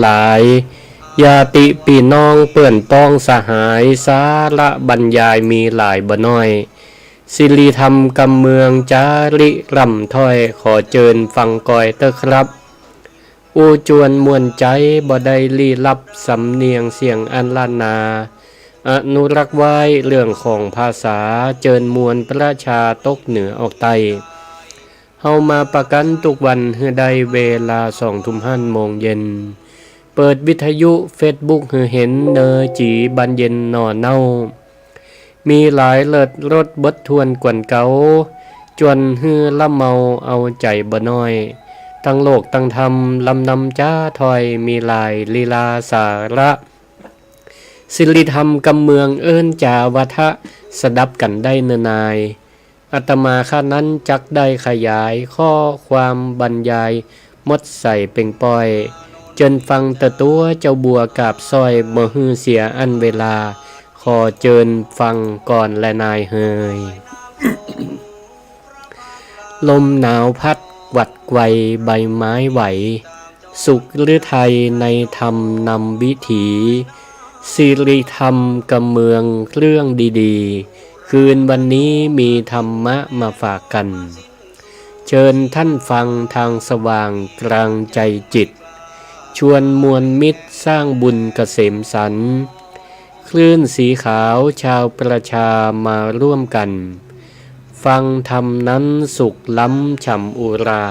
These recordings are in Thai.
หลายญาติพี่น้องเปื่อนป้องสหายสาระบรรยายมีหลายบ่น้อยสิริธรรมกำเมืองจาริร่ำถ้อยขอเจิญฟังกอยเตอครับอูจวนมวนใจบ่ได้ลี้ลับสำเนียงเสียงอันล้านนาอนุรักษ์ไว้เรื่องของภาษาเจิญมวลประชาตกเหนือออกใต้เฮามาประกันทุกวันเฮือได้เวลา20:05 น.เปิดวิทยุเฟซบุ๊กเฮือเห็นเนอจีบันเย็นนอเน่ามีหลายเลิศรถบดทวนกวนเกาจวนฮือละเมาเอาใจบ่น้อยตั้งโลกตั้งธรรมลำนำจ้าถอยมีหลายลีลาสาระศิริธรรมกำเมืองเอิ้นจาวทะสดับกันได้เนนายอาตมาข้านั้นจักได้ขยายข้อความบรรยายมดใส่เป่งปอยจนฟังตะตัวเจ้าบัวกาบซอยบ่ฮือเสียอันเวลาขอเจิญฟังก่อนและนายเฮย ลมหนาวพัดหวัดไกวใบไม้ไหวสุขฤทัยในธรรมนำวิถีสิริธรรมกำเมืองเรื่องดีๆคืนวันนี้มีธรรมะมาฝากกันเชิญท่านฟังทางสว่างกลางใจจิตชวนมวลมิตรสร้างบุญเกษมสันต์คลื่นสีขาวชาวประชามาร่วมกันฟังธรรมนั้นสุขล้ำฉ่ำอุรา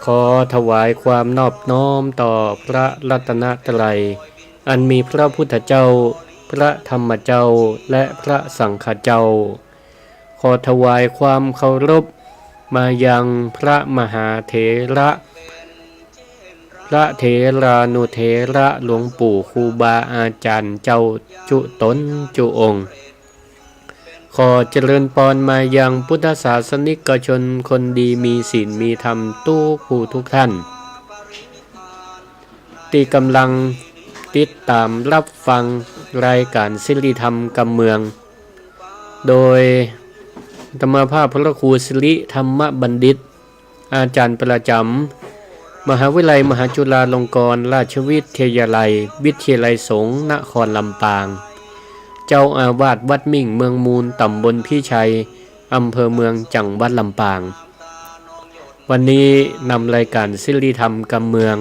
ขอถวายความนอบน้อมต่อพระรัตนตรัยอันมีพระพุทธเจ้าพระธรรมเจ้าและพระสังฆเจ้าขอถวายความเคารพมายังพระมหาเถระพระเถรานุเถระหลวงปู่ครูบาอาจารย์เจ้าจุตนจุองค์ขอเจริญพรมายังพุทธศาสนิกชนคนดีมีศีลมีธรรมตู้ผู้ทุกท่านที่กำลังติดตามรับฟังรายการศิริธรรมกำเมืองโดยธรรมภาพพระครูศิริธรรมบัณฑิตอาจารย์ประจำมหาวิทยาลัยมหาจุฬาลงกรณราชวิทยาลัยวิทยาลัยสงฆ์นครลำปางเจ้าอาวาสวัดมิ่งเมืองมูลตำบลพี่ชัยอำเภอเมืองจังหวัดลำปางวันนี้นำรายการศิริธรรมกำเมือง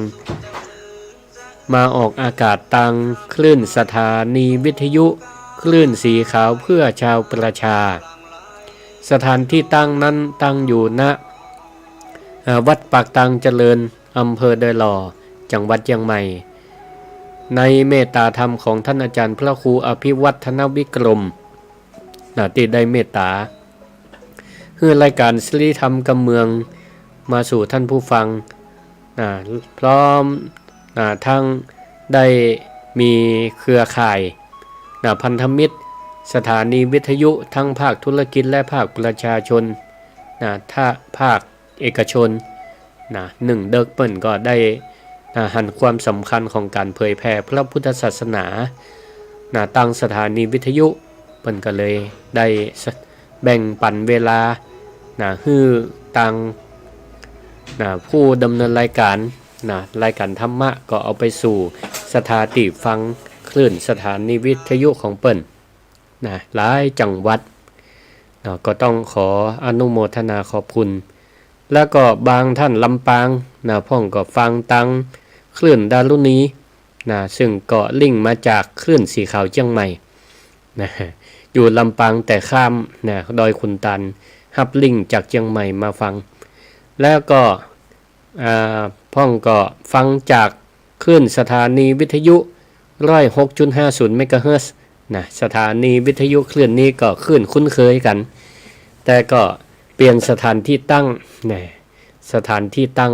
มาออกอากาศทางคลื่นสถานีวิทยุคลื่นสีขาวเพื่อชาวประชาสถานที่ตั้งนั้นตั้งอยู่ณวัดปากตังเจริญอำเภอเดยหล่อจังหวัดเชียงใหม่ในเมตตาธรรมของท่านอาจารย์พระครูอภิวัฒนวิกรมที่ได้เมตตาคือรายการศิริธรรมกำเมืองมาสู่ท่านผู้ฟังพร้อมทั้งได้มีเครือข่ายพันธมิตรสถานีวิทยุทั้งภาคธุรกิจและภาคประชาชนถ้าภาคเอกชนหนึ่งเดิกเปิ่นก็ได้หันความสำคัญของการเผยแผ่พระพุทธศาสนาตั้งสถานีวิทยุเปิ่นก็เลยได้แบ่งปันเวลาฮื้อต่างผู้ดำเนินรายการรายการธรรมะก็เอาไปสู่สถานีฟังคลื่นสถานีวิทยุของเปิ่นหลายจังหวัดก็ต้องขออนุโมทนาขอบคุณแล้วก็บางท่านลำปางพ่องก็ฟังตังคลื่นดารุณีซึ่งก็ลิงก์มาจากคลื่นสีขาวเชียงใหม่อยู่ลำปางแต่ข้ามดอยขุนตันฮับลิงก์จากเชียงใหม่มาฟังแล้วก็พ่องก็ฟังจากคลื่นสถานีวิทยุ 106.50 เมกะเฮิรตซ์สถานีวิทยุคลื่นนี้ก็คลื่นคุ้นเคยกันแต่ก็เปลี่ยนสถานที่ตั้งสถานที่ตั้ง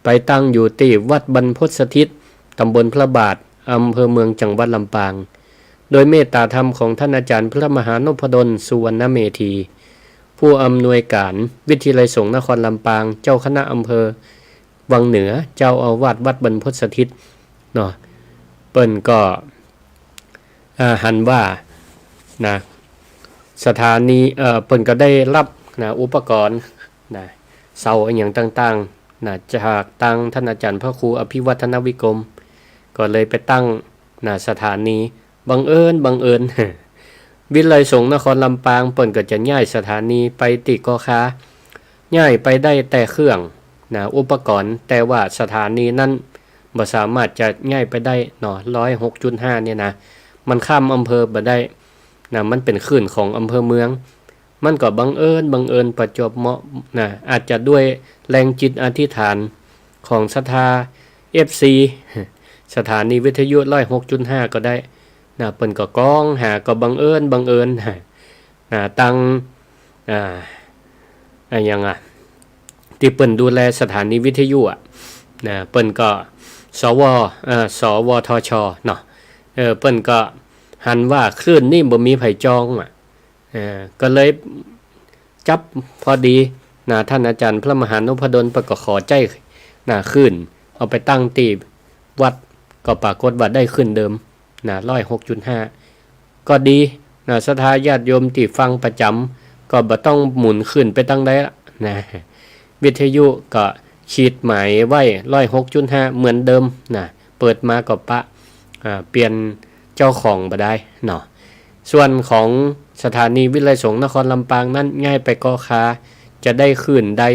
ไปตั้งอยู่ที่วัดบรรพตสถิตตำบลพระบาทอำเภอเมืองจังหวัดลำปางโดยเมตตาธรรมของท่านอาจารย์พระมหานพดลสุวรรณเมธีผู้อำนวยการวิทยาลัยสงฆ์นครลำปางเจ้าคณะอำเภอวังเหนือเจ้าอาวาสวัดบรรพตสถิตเปิ้นก็หันว่าสถานีเปิ้นก็ได้รับอุปกรณ์เสาอย่างต่าง นะจากตั้งท่านอาจารย์พระครูอภิวัฒนวิกรมก็เลยไปตั้งนะสถานีบังเอิญ วิไลสงฆ์นครลำปางเปิ่นก็จะย้ายสถานีไปติกอค้าย้ายไปได้แต่เครื่องนะอุปกรณ์แต่ว่าสถานีนั้นบ่สามารถจะย้ายไปได้เนาะ106.5เนี่ยนะมันข้ามอำเภอบ่ได้นะมันเป็นคลื่นของอำเภอเมืองมันก็บังเอิญประจวบเหมาะนะอาจจะด้วยแรงจิตอธิษฐานของศรัทธา FC สถานีวิทยุ 106.5 ก็ได้นะเปิ้นก็ก้องหาก็บังเอิญตั้งอย่างที่เปิ้นดูแลสถานีวิทยุนะเปิ้นก็สวทชเนาะเปิ้นก็หันว่าคลื่นนี่บ่มีไผจองก็เลยจับพอดีนะท่านอาจารย์พระมหานพดลก็ขอใจนะขึ้นเอาไปตั้งตีวัดก็ปรากฏว่าได้ขึ้นเดิมนะ106.5 ก็ดีนะศรัทธาญาติโยมที่ฟังประจำก็บ่ต้องหมุนขึ้นไปตั้งได้ละนะวิทยุก็ขีดหมายไว้ 106.5 เหมือนเดิมนะเปิดมาก็เปลี่ยนเจ้าของบ่ได้เนาะส่วนของสถานีวิไลสงฆ์นครลำปางนั้นง่ายไปกอคาจะได้ขึ้นได้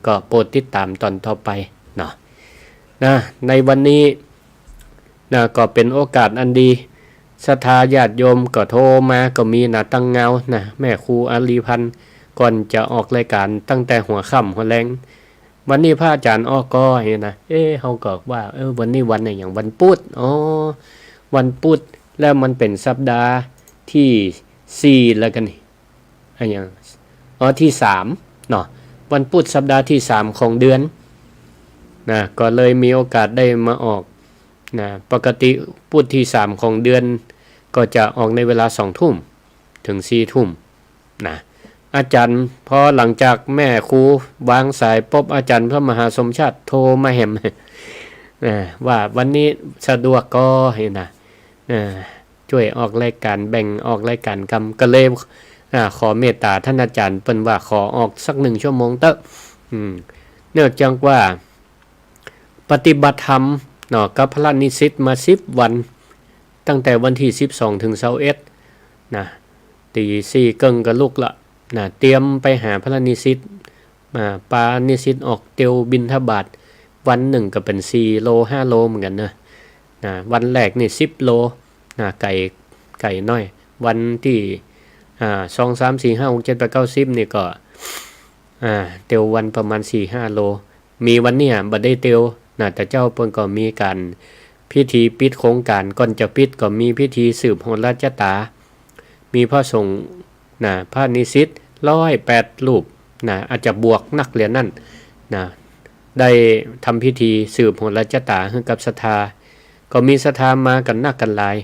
ก็โปรดติดตามตอนต่อไปเนาะนะในวันนี้นะก็เป็นโอกาสอันดีศรัทธาญาติโยมก็โทรมาก็มีนะตั้งเงานะแม่ครูอาลีพันธ์ก่อนจะออกรายการตั้งแต่หัวค่ำหัวแรงวันนี้พระอาจารย์อ้อก็เห็นนะเฮาก็ว่าวันนี้วันไหนอย่างวันพุธวันพุธแล้วมันเป็นสัปดาห์ที่4แล้วกันนี่อย่างที่3เนาะวันพุธสัปดาห์ที่3ของเดือนนะก็เลยมีโอกาสได้มาออกนะปกติพุธที่3ของเดือนก็จะออกในเวลา 20:00 นถึง 4:00 นนะอาจารย์พอหลังจากแม่ครูวางสายปุ๊บอาจารย์พระมหาสมชาติโทรมาแหมว่าวันนี้สะดวกก็เห็นนะช่วยออกรายการแบ่งออกรายการกรรมก็เลยขอเมตตาท่านอาจารย์เปิ้นว่าขอออกสัก1 ชั่วโมงเตอะเนื่องจากว่าปฏิบัติธรรมเนาะกับพระนิสิตมา10 วันตั้งแต่วันที่12ถึง21นะตี 4 กึ่งก็ลุกละนะเตรียมไปหาพระนิสิตปานิสิตออกเตียวบิณฑบาตวันหนึ่งก็เป็น4 โล 5 โลเหมือนกันนะวันแรกนี่10 โลไก่น้อยวันที่2 3 4 5 6 7 8 9 10นี่ก็เตียววันประมาณ 4-5 โลมีวันเนี่ยบ่ได้เตียวแต่เจ้าเพิ่นก็มีการพิธีปิดโครงการก่อนจะปิดก็มีพิธีสืบโหราชตามีพระสงฆ์พระนิสิต108 รูปอาจจะบวกนักเรียนนั่นได้ทำพิธีสืบโหราชตาให้กับศรัทธาก็มีศรัทธามากันนักกันหลาย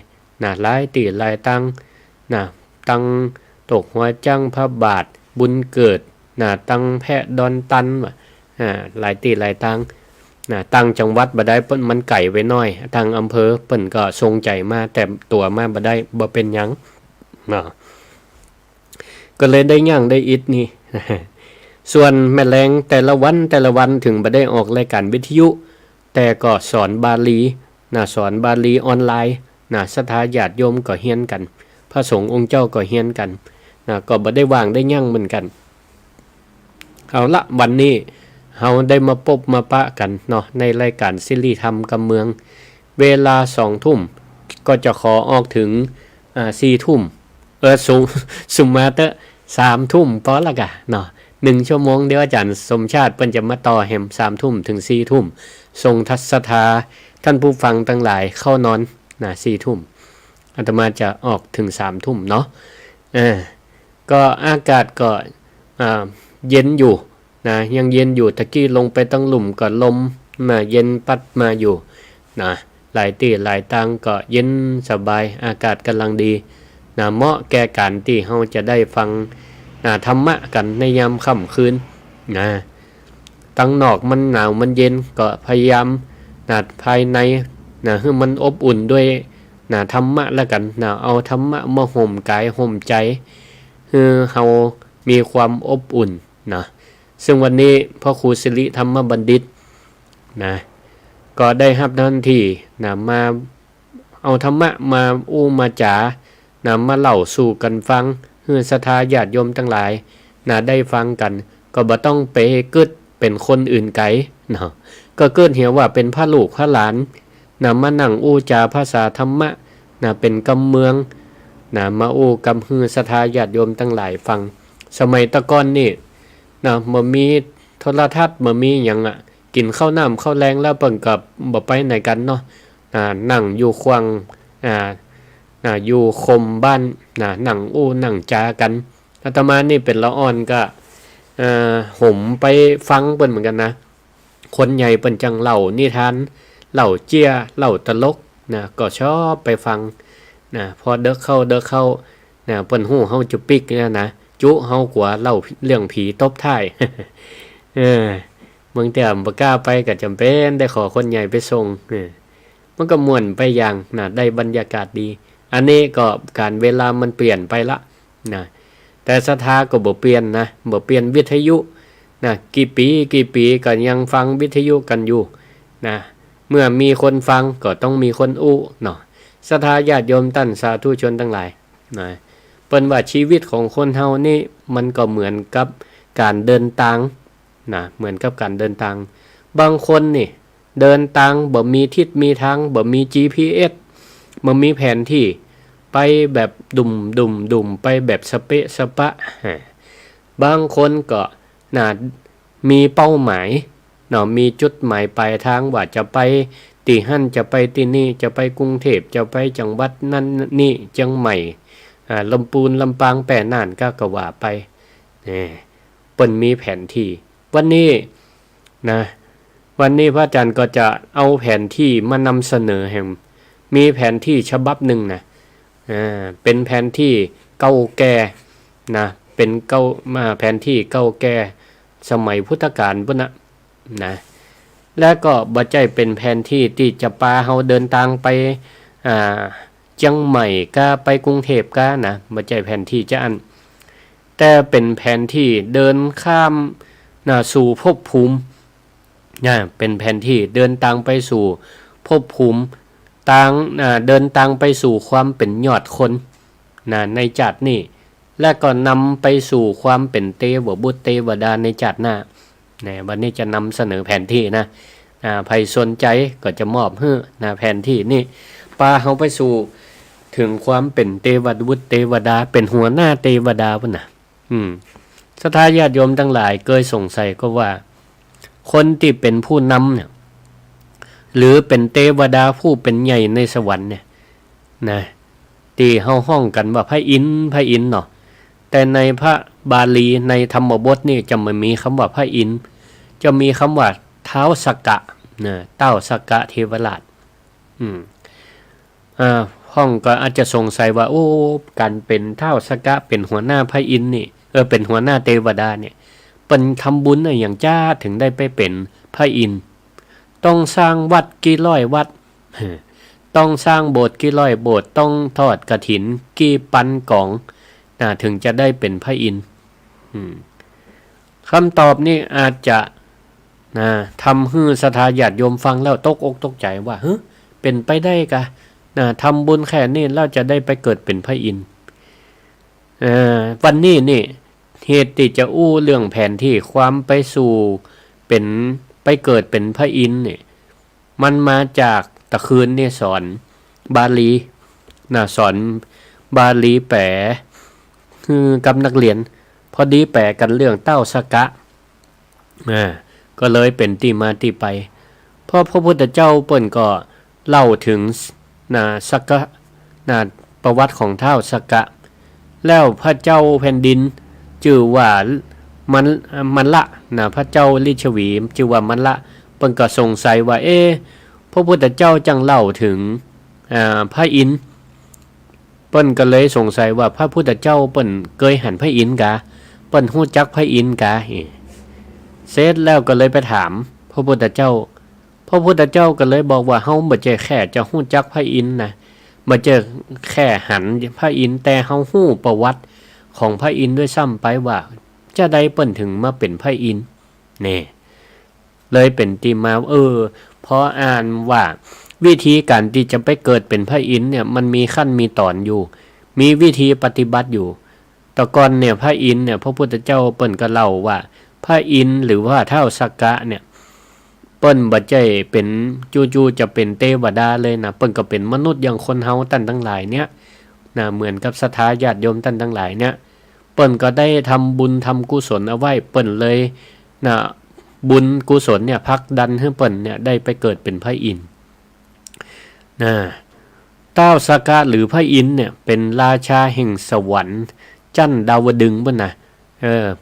หลายตีหลายตั้งตั้งตกหัวจังพระบาทบุญเกิดตั้งแพะดอนตันหลายตีหลายตั้งตั้งจังหวัดบ่ได้เปิ้นมันไก่ไว้น้อยทางอำเภอเปิ้นก็ทรงใจมาแต่ตัวมาบ่ได้บ่เป็นหยังก็เลยได้ย่างได้อิดนี่ ส่วนแม่แรงแต่ละวันถึงบ่ได้ออกรายการวิทยุแต่ก็สอนบาลีสอนบาลีออนไลน์ศรัทธาญาติโยมก็เฮียนกันพระสงฆ์องค์เจ้าก็เฮียนกันก็บ่ได้ว่างได้ย่างเหมือนกันเอาละวันนี้เฮาได้มาพบมาปะกันเนาะในรายการซีรีส์ธรรมกำเมืองเวลา 20:00 นก็จะขอออกถึง4:00 นสุมาเตะ 3:00 นพอละกะเนาะ1 ชั่วโมงเดี๋ยวอาจารย์สมชาติเพิ่นจะมาต่อแฮม 3:00 นถึง 4:00 นส่งทัศทาท่านผู้ฟังทั้งหลายเข้านอน4:00 นอาตมาจะออกถึง 3:00 นเนาะก็อากาศก็เย็นอยู่ยังเย็นอยู่ตะกี้ลงไปตั้งหลุมก็ลมเย็นปัดมาอยู่หลายที่หลายตังก็เย็นสบายอากาศกำลังดีเหมาะแก่การที่เฮาจะได้ฟังธรรมะกันในยามค่ำคืนตั้งนอกมันหนาวมันเย็นก็พยายามภายในให้มันอบอุ่นด้วยธรรมะแล้วกันเอาธรรมะมาห่มกายห่มใจให้เฮามีความอบอุ่นซึ่งวันนี้พ่อครูสิริธรรมบัณฑิต นะก็ได้รับหน้าที่นะมาเอาธรรมะมาอู้มาจ๋านะมาเล่าสู่กันฟังเพื่อศรัทธาญาติโยมทั้งหลายนะได้ฟังกันก็บ่ต้องไปเกิดเป็นคนอื่นไกลเนาะก็เกิดเหียว่าเป็นพระลูกพระหลานนะมานั่งอู้จาภาษาธรรมะนะเป็นกำเมืองนะมาอู้กำฮือศรัทธาญาติโยมทั้งหลายฟังสมัยตะก่อนนี่นะบ่มีโทรทัศน์บ่มีหยังกินข้าวน้ำข้าวแรงแล้วเพิ่นก็บ่ไปไหนกันเนาะนั่งอยู่ควงอยู่คมบ้านนั่งอู้นั่งจากันอาตมานี่เป็นละอ่อนก็ห่มไปฟังเปิ้นเหมือนกันนะคนใหญ่เปิ้นจังเล่านิทานเล่าเจี้ยเล่าตลกนะก็ชอบไปฟังนะพอเด้อเข้านะเปิ้นฮู้เฮาจุปิกนะจุเฮากว่าเล่าเรื่องผีตบท้าย เมืองแต่บ่กล้าไปก็จำเป็นได้ขอคนใหญ่ไปส่งมันก็ม่วนไปอย่างนะได้บรรยากาศดีอันนี้ก็การเวลามันเปลี่ยนไปละนะแต่ศรัทธาก็บ่เปลี่ยนนะบ่เปลี่ยนวิทยุนะกี่ปีก็ยังฟังวิทยุกันอยู่นะเมื่อมีคนฟังก็ต้องมีคนอู้เนาะศรัทธาญาติโยมท่านสาธุชนทั้งหลายนะเปิ้นว่าชีวิตของคนเฮานี่มันก็เหมือนกับการเดินทางนะเหมือนกับการเดินทางบางคนนี่เดินทางบ่มีทิศมีทางบ่มี GPS บ่มีแผนที่ไปแบบดุ่มไปแบบสเปะสปะบางคนก็มีเป้าหมายมีจุดหมายปลายทางว่าจะไปที่หั่นจะไปที่นี่จะไปกรุงเทพจะไปจังหวัดนั่นนี่เชียงใหม่ลำพูนลำปางแปรน่านก็ว่าไปเปิ้นมีแผนที่วันนี้พระอาจารย์ก็จะเอาแผนที่มานำเสนอแห่งมีแผนที่ฉบับหนึ่งเป็นแผนที่เก่าแก่เป็นแผนที่เก่าแก่สมัยพุทธกาลพุ่นนะและก็บ่ใช่เป็นแผนที่ที่จะพาเฮาเดินทางไปเชียงใหม่ก็ไปกรุงเทพก็นะบ่ใช่แผนที่จะอันแต่เป็นแผนที่เดินข้ามสู่ภพภูมิเป็นแผนที่เดินทางไปสู่ภพภูมิเดินทางไปสู่ความเป็นยอดคนในชาตินี้และก็นำไปสู่ความเป็นเทวบุตรเทวดาในชาติหน้าวันนี้จะนำเสนอแผนที่นะใครสนใจก็จะมอบให้แผนที่นี่พาเฮาไปสู่ถึงความเป็นเทวบุตรเทวดาเป็นหัวหน้าเทวดาพุ่นศรัทธาญาติโยมทั้งหลายเคยสงสัยก็ว่าคนที่เป็นผู้นำเนี่ยหรือเป็นเทวดาผู้เป็นใหญ่ในสวรรค์เนี่ยที่เฮาห้องกันว่าพระอินทร์เนาะแต่ในพระบาลีในธรรมบทนี่จะไม่มีคำว่าพระอินทร์จะมีคำว่าท้าวสักกะเต้าสักกะเทวราชห้องก็อาจจะสงสัยว่าโอ้การเป็นท้าวสักกะเป็นหัวหน้าพระอินทร์นี่เป็นหัวหน้าเทวดาเนี่ยเป็นทำบุญอย่างจ้าถึงได้ไปเป็นพระอินทร์ต้องสร้างวัดกี่ร้อยวัดต้องสร้างโบสถ์กี่ร้อยโบสถ์ต้องทอดกฐินกี่ปันกองถึงจะได้เป็นพระอินทร์คำตอบนี่อาจจะทำให้ศรัทธาญาติโยมฟังแล้วตกอกตกใจว่าเป็นไปได้กะทำบุญแค่นี้แล้วจะได้ไปเกิดเป็นพระอินทร์วันนี้นี่เหตุที่จะอู้เรื่องแผนที่ความไปสู่เป็นไปเกิดเป็นพระอินทร์เนี่ยมันมาจากตะคืนนี่สอนบาลีสอนบาลีแปลคือกับนักเรียนพอดีแปลกันเรื่องเต้าสักกะก็เลยเป็นที่มาที่ไปเพราะพระพุทธเจ้าเปิ้นก็เล่าถึงสักกะประวัติของเท้าสักกะแล้วพระเจ้าแผ่นดินชื่อว่ามันละพระเจ้าลิชวีชื่อว่ามันละเปิ้นก็สงสัยว่าพระพุทธเจ้าจังเล่าถึงพระอินทร์เปิ้นก็เลยสงสัยว่าพระพุทธเจ้าเปิ้นเคยหันพระอินทร์กะเปิ้นฮู้จักพระอินทร์กะเสร็จแล้วก็เลยไปถามพระพุทธเจ้าก็เลยบอกว่าเฮาบ่ใช่แค่จะฮู้จักพระอินทร์นะบ่ใช่แค่หันพระอินทร์แต่เฮาฮู้ประวัติของพระอินทร์ด้วยซ้ำไปว่าจะได้เปิ้นถึงมาเป็นพระอินทร์ เลยเป็นที่มาพออ่านว่าวิธีการที่จะไปเกิดเป็นพระอินทร์เนี่ยมันมีขั้นมีตอนอยู่มีวิธีปฏิบัติอยู่แต่ก่อนเนี่ยพระอินทร์เนี่ยพระพุทธเจ้าเปิ้นก็เล่าว่าพระอินทร์หรือว่าท้าวสักกะเนี่ยเปิ้นบ่ใจเป็นจู่ๆจะเป็นเทวดาเลยนะเปิ้นก็เป็นมนุษย์อย่างคนเฮาท่านทั้งหลายเนี่ยนะเหมือนกับศรัทธาญาติโยมท่านทั้งหลายเนี่ยเปิ้นก็ได้ทำบุญทำกุศลเอาไว้เปิ้นเลยนะบุญกุศลเนี่ยผลักดันให้เปิ้นเนี่ยได้ไปเกิดเป็นพระอินทร์นะท้าวสักกะหรือพระอินทร์เนี่ยเป็นราชาแห่งสวรรค์จันดาวดึงส์เปิ้นนะ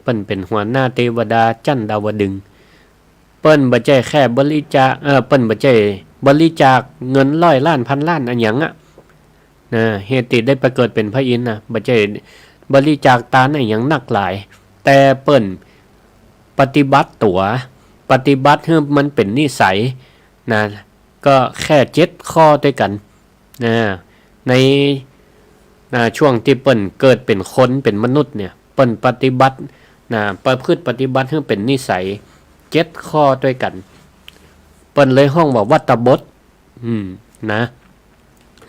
เปิ้นเป็นหัวหน้าเทวดาจันดาวดึงส์เปิ้นบ่ใช่แค่บริจาคเปิ้นบ่ใช่บริจาคเงินร้อยล้านพันล้านอันหยังอ่ะนะเหตุได้ไปเกิดเป็นพระอินทร์นะบ่ใช่บริจาคทานอันหยังหนักหลายแต่เปิ้นปฏิบัติปฏิบัติให้มันเป็นนิสัยนะก็แค่7ข้อด้วยกันนะในช่วงที่เปิ้นเกิดเป็นคนเป็นมนุษย์เนี่ยเปิ้นปฏิบัตินะประพฤติปฏิบัติให้เป็นนิสัย7ข้อด้วยกันเปิ้นเลยห้องว่าวัตตบทนะ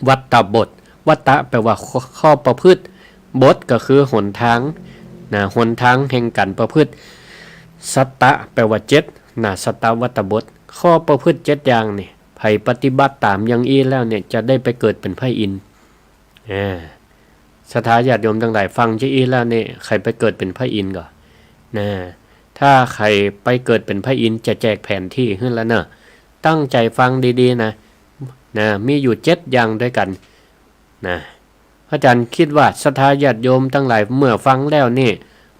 วัตตบทวัตตะแปลว่าข้อประพฤติบทก็คือหนทางนะหนทางแห่งการประพฤติสัตตะแปลว่า7นะสัตตวัตตบทข้อประพฤติ7อย่างนี่ไผปฏิบัติตามอย่างอี้แล้วเนี่ยจะได้ไปเกิดเป็นพระอินทร์ศรัทธาญาติโยมทั้งหลายฟังจะอี้แล้วเนี่ยใครไปเกิดเป็นพระอินทร์ก่อนนะถ้าใครไปเกิดเป็นพระอินทร์จะแจกแผนที่ขึ้นแล้วเนอะตั้งใจฟังดีๆนะมีอยู่7อย่างด้วยกันนะอาจารย์คิดว่าศรัทธาญาติโยมทั้งหลายเมื่อฟังแล้วนี่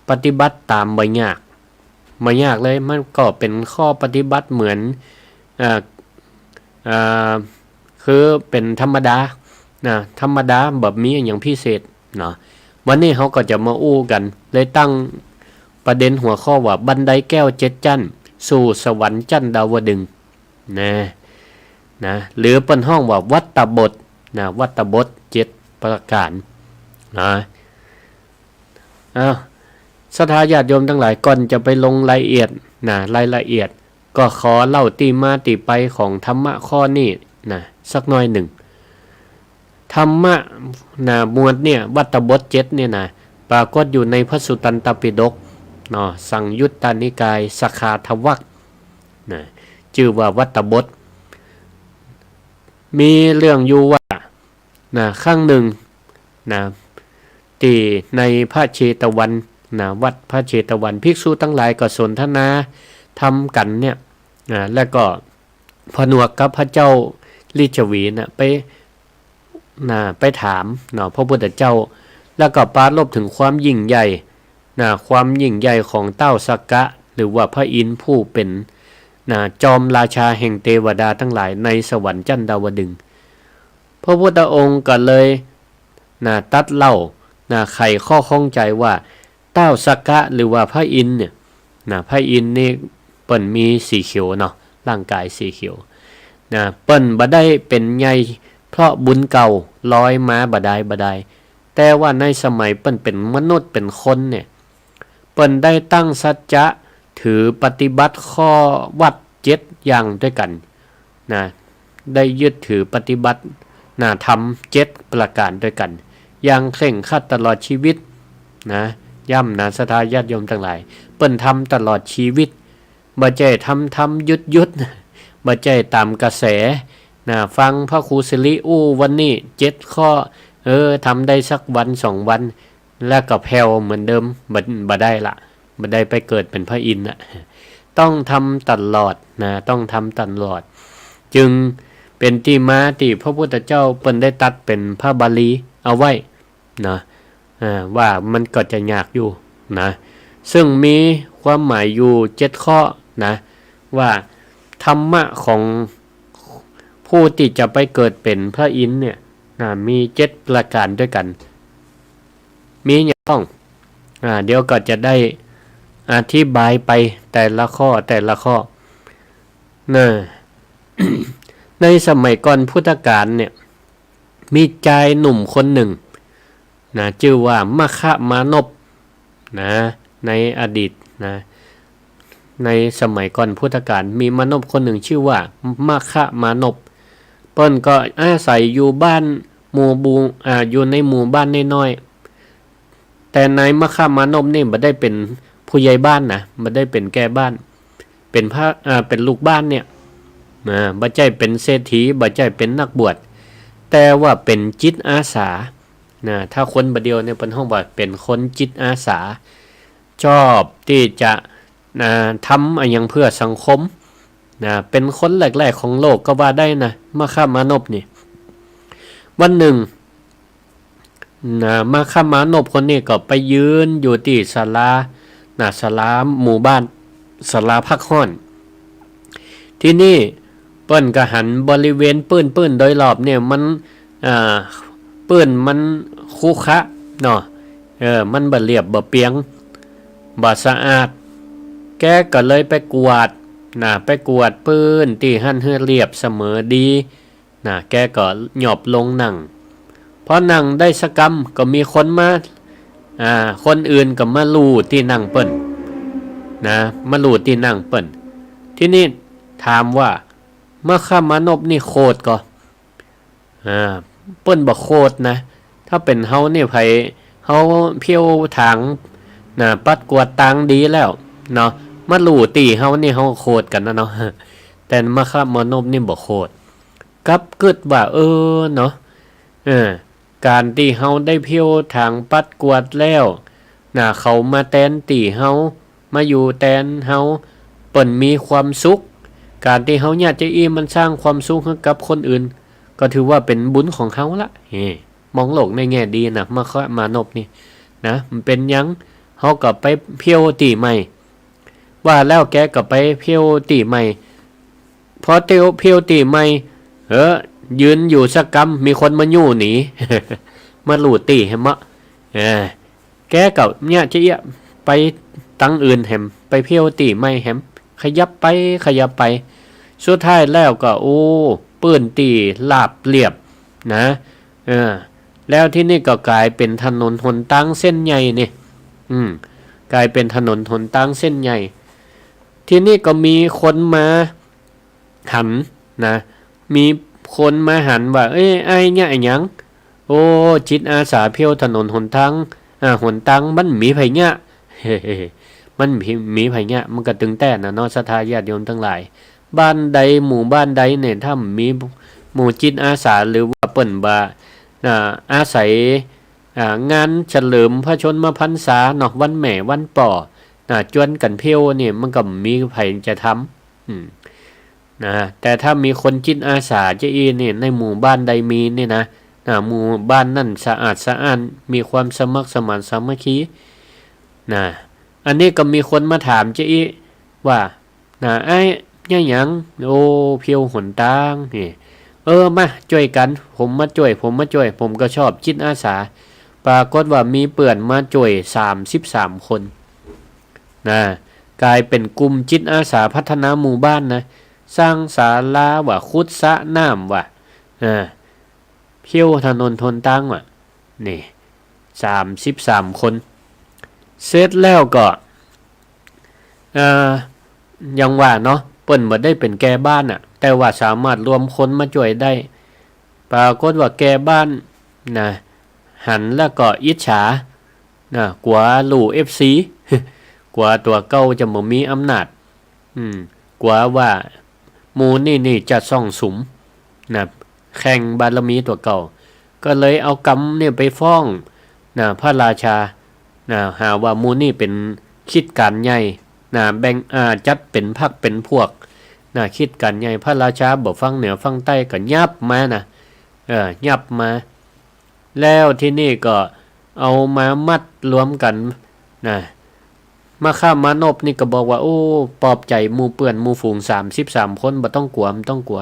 ปฏิบัติตามไม่ยากเลยมันก็เป็นข้อปฏิบัติเหมือนคือเป็นธรรมดานะธรรมดาแบบมีอย่างพิเศษเนาะวันนี้เขาก็จะมาอู้กันเลยตั้งประเด็นหัวข้อว่าบันไดแก้ว7จั่นสู่สวรรค์จั่นดาวดึงส์นะหรือเป็นห้องว่าวัตตบทนะวัตตบท7ประการนะศรัทธาญาติโยมทั้งหลายก่อนจะไปลงรายละเอียดนะรายละเอียดก็ขอเล่าตีมาตีไปของธรรมะข้อนี้นะสักหน่อยหนึ่งธรรมะนะหมวดเนี่ยวัตตบท7เนี่ยนะปรากฏอยู่ในพระสุตตันตปิฎกเนาะสังยุตตนิกายสคาทวัคนะชื่อว่าวัตตบทมีเรื่องอยู่ว่านะครั้งหนึ่งนะที่ในพระเชตวันนะวัดพระเชตวันภิกษุทั้งหลายก็สนทนาทำกันเนี่ยแล้วก็ผนวกกับพระเจ้าลิชวีนะไปถามเนาะพระพุทธเจ้าแล้วก็ปรารภถึงความยิ่งใหญ่ความยิ่งใหญ่ของเต้าสักกะหรือว่าพระอินทร์ผู้เป็นจอมราชาแห่งเทวดาทั้งหลายในสวรรค์จันดาวดึงส์พระพุทธองค์ก็เลยตัดเล่าไขข้อข้องใจว่าเต้าสักกะหรือว่าพระอินทร์เนี่ยพระอินทร์นี่เปิ้นมีสีเขียวเนาะร่างกายสีเขียวเปิ้นบ่ได้เป็นใหญ่เพราะบุญเก่าลอยมาบ่ได้แต่ว่าในสมัยเปิ้นเป็นมนุษย์เป็นคนเนี่ยเปิ้นได้ตั้งสัจจะถือปฏิบัติข้อวัด7อย่างด้วยกันได้ยึดถือปฏิบัติทำ7ประการด้วยกันอย่างเคร่งครัดตลอดชีวิตย่ำศรัทธาญาติโยมทั้งหลายเปิ้นทำตลอดชีวิตบ่ใจทำหยุดบ่ใจตามกระแสฟังพระครูสิริวันนี้7ข้อทำได้สักวัน2วันแล้วก็แผ่วเหมือนเดิมบ่ได้ละบ่ได้ไปเกิดเป็นพระอินทร์นะต้องทำตลอดต้องทำตลอดจึงเป็นที่มาที่พระพุทธเจ้าเปิ้นได้ตัดเป็นพระบาลีเอาไว้ว่ามันก็จะยากอยู่ซึ่งมีความหมายอยู่7ข้อว่าธรรมะของผู้ที่จะไปเกิดเป็นพระอินทร์เนี่ยมี7ประการด้วยกันมีอย่างต้องเดี๋ยวก็จะได้อธิบายไปแต่ละข้อในสมัยก่อนพุทธกาลเนี่ยมีชายหนุ่มคนหนึ่งชื่อว่ามคมานพในอดีต ในสมัยก่อนพุทธกาลมีมนพคนหนึ่งชื่อว่ามาคะมานพเปิ้นก็อาศัยอยู่บ้านหมู่บูอยู่ในหมู่บ้านน้อยๆแต่นายมะคะมานพนี่บ่ได้เป็นผู้ใหญ่บ้านนะบ่ได้เป็นแก่บ้านเป็นเป็นลูกบ้านเนี่ยบ่ใช่เป็นเศรษฐีบ่ใช่เป็นนักบวชแต่ว่าเป็นจิตอาสาถ้าคนบ่เดียวเนี่ยเพิ่นฮ้องว่าเป็นคนจิตอาสาชอบที่จะทำอะไรอย่างเพื่อสังคมเป็นคนแรกๆของโลกก็ว่าได้นะมาคะมานพนี่วันหนึ่งมาคะมานพคนนี้ก็ไปยืนอยู่ที่ศาลาศาลาหมู่บ้านศาลาพักห้อนที่นี่เปิ้นก็หันบริเวณปื้นโดยรอบเนี่ยมันปื้นมันคุขะเนาะมันบ่เรียบบ่เปียงบ่สะอาดแกก็เลยไปกวาดไปกวาดปื้นที่หั่นให้เรียบเสมอดีแกก็หยอบลงนั่งพอนั่งได้สักกำก็มีคนมาคนอื่นก็มาลู่ที่นั่งเปิ้นมาลู่ที่นั่งเปิ้นที่นี่ถามว่ามาคะมานพนี่โคตรก็เปิ้นบ่โคตรนะถ้าเป็นเฮานี่ไผเฮาเพียวทางปัดกวาดตังดีแล้วเนาะมาลู่ตีเฮานี่เฮาโคตรกันนะเนาะแต่มาคะมานพนี่บ่โคตรกับกึดว่าเนาะการที่เฮาได้เพียวทางปัดกวาดแล้วเขามาแทนตีเฮามาอยู่แทนเฮาเปิ้นมีความสุขการที่เฮาญาติอีมันสร้างความสุขให้กับคนอื่นก็ถือว่าเป็นบุญของเฮาละมองโลกในแง่ดีนะมาคะมานพนี่มันเป็นหยังเฮาก็ไปเพียวตีใหม่ว่าแล้วแกก็ไปเพียวตีใหม่พอเพียวตีใหม่ยืนอยู่สักกำมีคนมายู่หนี มาหลูตีเห็นมะแกกับเนี่ยจะไปตั้งอื่นแหมไปเพียวตีไม่แหมขยับไปสุดท้ายแล้วก็ปื้นตีลาบเรียบแล้วที่นี่ก็กลายเป็นถนนหนทางเส้นใหญ่นี่กลายเป็นถนนหนทางเส้นใหญ่ที่นี่ก็มีคนมาหันมีคนมาหันว่าไอ้เนี่ยไอ้หยังจิตอาสาเพียวถนนหนทางหนทางมันมีไผเนี่ย มันมีไผเนี่ยมันก็ตึงแต่นะเนาะศรัทธาญาติโยมทั้งหลายบ้านใดหมู่บ้านใดเนี่ยถ้ามีหมู่จิตอาสาหรือว่าเปิ้นบ่าอาศัยงานเฉลิมพระชนมพรรษาเนาะวันแม่วันป่อจวนกันเพียวเนี่ยมันก็มีไผจะทำแต่ถ้ามีคนจิตอาสาจะเนี่ยในหมู่บ้านใดมีเนี่ยนะหมู่บ้านนั่นสะอาดสะอ้านมีความสมัครสมานสามัคคีอันนี้ก็มีคนมาถามจะว่าไอ้เนี่ยหยังเพียวหนทางนี่มาช่วยกันผมมาช่วยผมก็ชอบจิตอาสาปรากฏว่ามีเปื่อนมาช่วย33คนกลายเป็นกลุ่มจิตอาสาพัฒนาหมู่บ้านนะสร้างศาลาว่าขุดสระน้ำว่าเพียวถนนทนตั้งว่ะนี่33คนเสร็จแล้วก็ยังว่าเนาะเปิ้นบ่ได้เป็นแก่บ้านแต่ว่าสามารถรวมคนมาช่วยได้ปรากฏว่าแก่บ้านหันแล้วก็อิจฉากว่าลู่ FC กว่าตัวเก่าจะบ่มีอำนาจกว่าว่าหมู่นี่จะซ่องสุมแข่งบารมีตัวเก่าก็เลยเอากรรมเนี่ยไปฟ้องพระราชาหาว่าหมู่นี่เป็นคิดการใหญ่แบ่งจัดเป็นพรรคเป็นพวกคิดการใหญ่พระราชาบ่ฟังเหนือฟังใต้ก็ยับมายับมาแล้วที่นี่ก็เอามามัดรวมกันมาคะมานพนี่ก็บอกว่าปลอบใจหมู่เปื่อนหมู่ฝูง33คนบ่ต้องกลัวมันต้องกลัว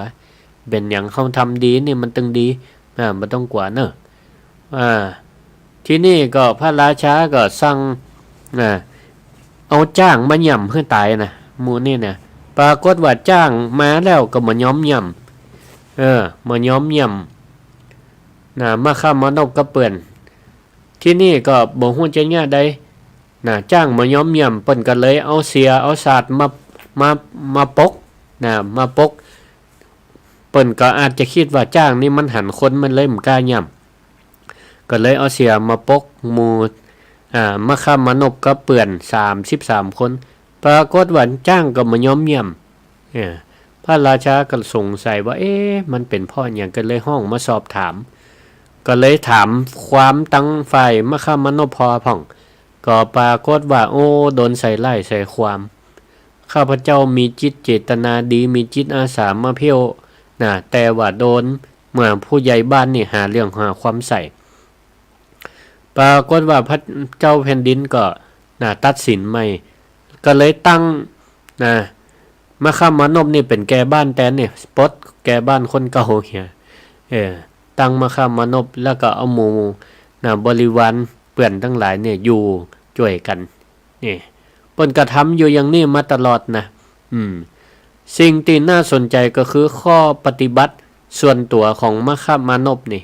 เป็นหยังเขาทำดีนี่มันตึงดีบ่ต้องกลัวเนอะที่นี่ก็พระราชาก็สั่งเอาจ้างมาย่ำให้ตายนะหมู่นี่เนี่ยปรากฏว่าจ้างมาแล้วก็มาย้อมย่ำมาย้อมย่ำมาคะมานพก็เปื่อนที่นี่ก็บ่ฮู้จะเนี่ยใดจ้างมาย้อมย่ำเปิ้นก็เลยเอาเสียเอาศาสตร์มา มามาปกนะมาปกเปิ้นก็อาจจะคิดว่าจ้างนี่มันหันคนมันเลยบ่กล้าย่ำก็เลยเอาเสียมาปกหมู่มาค้ามานบก็เปื่อน33คนปรากฏว่าจ้างก็บ่ยอมเยี่ยมพระราชาก็สงสัยว่ามันเป็นเพราะหยังก็เลยห้องมาสอบถามก็เลยถามความตั้งฝ่ายมาค้ามานบพอพ่องก็ปรากฏว่าโดนใส่ไล่ใส่ความข้าพเจ้ามีจิตเจตนาดีมีจิตอาสามาเพี้ยวนะแต่ว่าโดนเมื่อผู้ใหญ่บ้านนี่หาเรื่องหาความใส่ปรากฏว่าพระเจ้าแผ่นดินก็ตัดสินใหม่ก็เลยตั้งมาค้ามานพนี่เป็นแก่บ้านแต่เนี่ยปลดแก่บ้านคนเก่าเหียตั้งมาค้ามานพแล้วก็เอาหมู่บริวารเปื่อนทั้งหลายเนี่ยอยู่ช่วยกันนี่เปิ้นกระทำอยู่อย่างนี้มาตลอดนะสิ่งที่น่าสนใจก็คือข้อปฏิบัติส่วนตัวของมค้ามานพนี่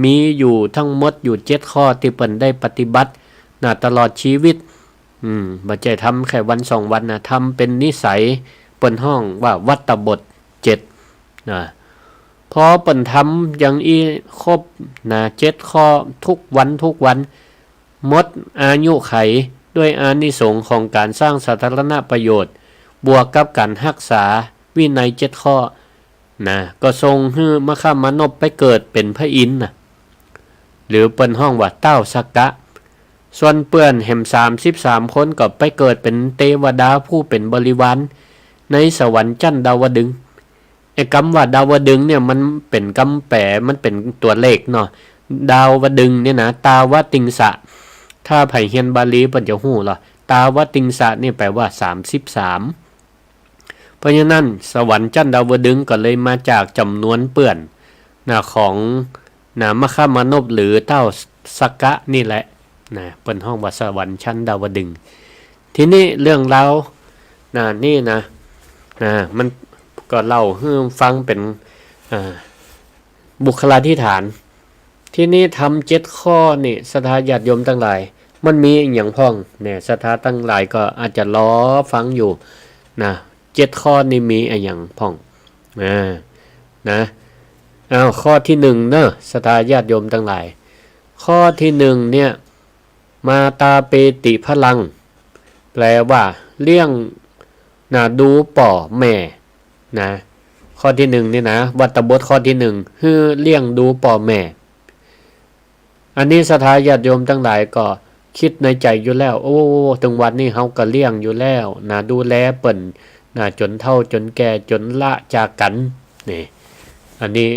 มีอยู่ทั้งหมดอยู่7ข้อที่เปิ้นได้ปฏิบัติตลอดชีวิตบ่ใช่ทำแค่วัน2วันทำเป็นนิสัยเปิ้นห้องว่าวัตบท7พอเปิ้นทำอย่างอีครบ7ข้อทุกวันหมดอายุไขด้วยอานิสงส์ของการสร้างสาธารณประโยชน์บวกกับการรักษาวินัย7ข้อก็ทรงให้มค้ามานพไปเกิดเป็นพระอินทร์หรือเปิ้นห้องว่าเต้าสักกะส่วนเปื้อนแห่ม33คนก็ไปเกิดเป็นเทวดาผู้เป็นบริวารในสวรรค์ชั้นดาวดึงส์คำว่าดาวดึงส์เนี่ยมันเป็นคำแปลมันเป็นตัวเลขเนาะดาวดึงส์เนี่ยตาวติงสะถ้าไผเรียนบาลีเปิ้นจะฮู้ล่ะตาวติงสะนี่แปลว่า33เพราะฉะนั้นสวรรค์ชั้นดาวดึงส์ก็เลยมาจากจำนวนเปื้อนของมค้ามานพหรือเต้าสักกะนี่แหละเปิ้นห้องว่าสวรรค์ชั้นดาวดึงส์ทีนี้เรื่องราวนี่มันก็เล่าให้ฟังเป็นบุคลาธิฐานที่นี่ทำ7ข้อนี่ศรัทธาญาติโยมทั้งหลายมันมีอย่างพ้องเนี่ยศรัทธาทั้งหลายก็อาจจะล้อฟังอยู่7ข้อนี่มีอย่างพ้องข้อที่1เนอะศรัทธาญาติโยมทั้งหลายข้อที่1เนี่ยมาตาเปติพลังแปลว่าเลี้ยงดูป่อแม่ข้อที่1นี่วัตบทข้อที่1คือเลี้ยงดูป่อแม่อันนี้ศรัทธาญาติโยมทั้งหลายก็คิดในใจอยู่แล้วถึงวันนี้เฮาก็เลี้ยงอยู่แล้วดูแลเปิ้นจนเฒ่าจนแก่จนละจากกันนี่อันนี้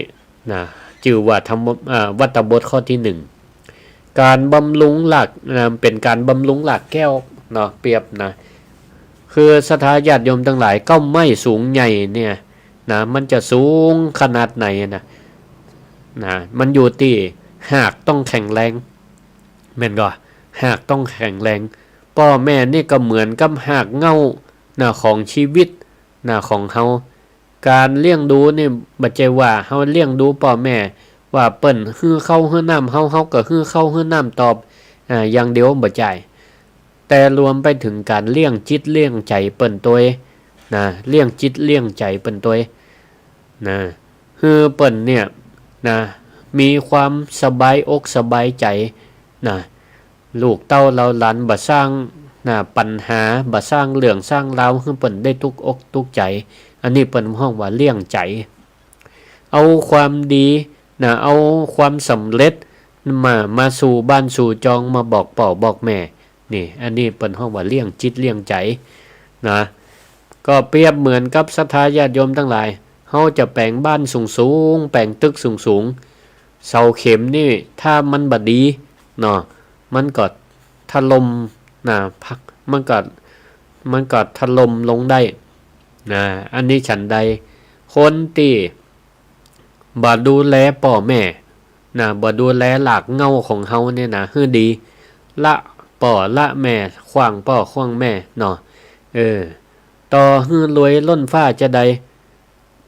ชื่อว่าธรรมวัตบทข้อที่1การบำรุงหลักเป็นการบำรุงหลักแก้วเปรียบคือศรัทธาญาติโยมทั้งหลายก็ไม่สูงใหญ่เนี่ยมันจะสูงขนาดไหนมันอยู่ที่หากต้องแข็งแรงแม่นก็หากต้องแข็งแรงพ่อแม่นี่ก็เหมือนกับหากเงาของชีวิตของเฮาการเลี้ยงดูนี่บ่ใช่ว่าเฮาเลี้ยงดูพ่อแม่ว่าเปิ้นฮื้อเข้าฮื้อน้ำเฮาก็ฮื้อเข้าฮื้อน้ำตอบอย่างเดียวบ่ใช่แต่รวมไปถึงการเลี้ยงจิตเลี้ยงใจเปิ้นตัวเลี้ยงจิตเลี้ยงใจเปิ้นตัวฮื้อเปิ้นเนี่ยมีความสบายอกสบายใจลูกเต้าเราหลานบ่สร้างปัญหาบ่สร้างเรื่องสร้างราวให้เปิ้นได้ทุกอกทุกใจอันนี้เปิ้นห้องว่าเลี้ยงใจเอาความดีเอาความสำเร็จมาสู่บ้านสู่จองมาบอกป่อบอกแม่นี่อันนี้เปิ้นห้องว่าเลี้ยงจิตเลี้ยงใจก็เปรียบเหมือนกับศรัทธาญาติโยมทั้งหลายเฮาจะแปลงบ้านสูงๆแปลงตึกสูงๆเสาเข็มนี่ถ้ามันบ่ดีมันก็ถล่มพักมันก็ถล่มลงได้อันนี้ฉันใดคนที่บ่ดูแลพ่อแม่บ่ดูแลหลักเงาของเฮาเนี่ยฮือดีละพ่อละแม่ขว้างพ่อขว้างแม่ต่อฮือรวยล้นฟ้าจะใด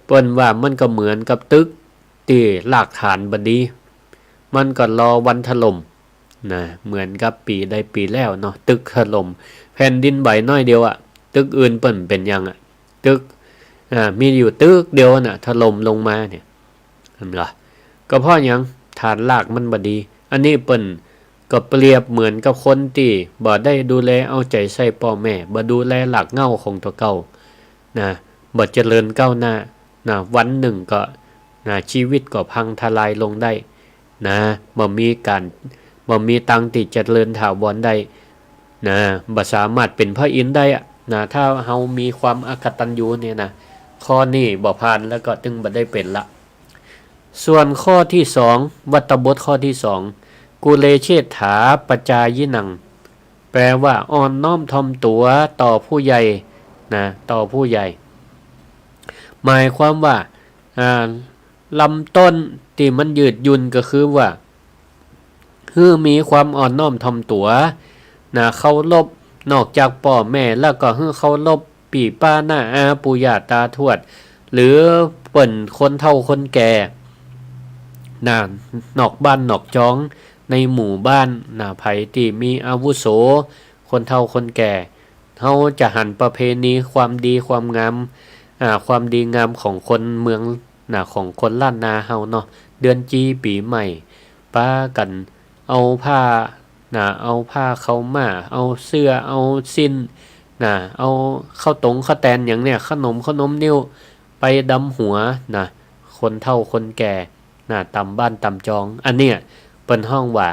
เปิ้นว่ามันก็เหมือนกับตึกที่หลักฐานบ่ดีมันก็รอวันถล่มเหมือนกับปีใดปีแล้วตึกถล่มแผ่นดินไหวน้อยเดียว ตึกอื่นเปิ้นเป็นหยังอ่ะตึกมีอยู่ตึกเดียวน่ะถล่มลงมาเนี่ยเห็นบ่ก็เพราะหยังฐานรากมันบ่ดีอันนี้เปิ้นก็เปรียบเหมือนกับคนที่บ่ได้ดูแลเอาใจใส่พ่อแม่บ่ดูแลหลักเหง้าของตัวเก่านะบ่เจริญก้าวหน้านะวันหนึ่งก็นะชีวิตก็พังทลายลงได้นะบ่มีตังค์ที่เจริญถาวรได้นะบ่สามารถเป็นพระอินทร์ได้อะนะถ้าเฮามีความอกตัญญูเนี่ยนะข้อนี้บ่ผ่านแล้วก็จึงบ่ได้เป็นละส่วนข้อที่2วัตตบทข้อที่2กุเลเชษฐาปจายินังแปลว่าอ่อนน้อมถ่อมตัวต่อผู้ใหญ่นะต่อผู้ใหญ่หมายความว่าลำต้นที่มันยืดหยุ่นก็คือว่าคือมีความอ่อนน้อมถ่อมตัวนะเคารพนอกจากพ่อแม่แล้วก็คือเคารพปี่ป้าหน้าอาปู่ย่าตาทวดหรือเปิ่นคนเฒ่าคนแก่นะนอกบ้านนอกจ้องในหมู่บ้านนะไผที่มีอาวุโสคนเฒ่าคนแก่เฮาจะหันประเพณีความดีความงามความดีงามของคนเมืองนะของคนล้านนาเฮาเนาะเดือนจีปีใหม่ป้ากันเอาผ้าเข้ามาเอาเสื้อเอาสิ้นนะเอาข้าวตงข้าวแตนอย่างเนี้ยขนมนิ้วไปดำหัวนะคนเฒ่าคนแก่นะตำบ้านตำจองอันเนี้ยเปิ้นห้องว่า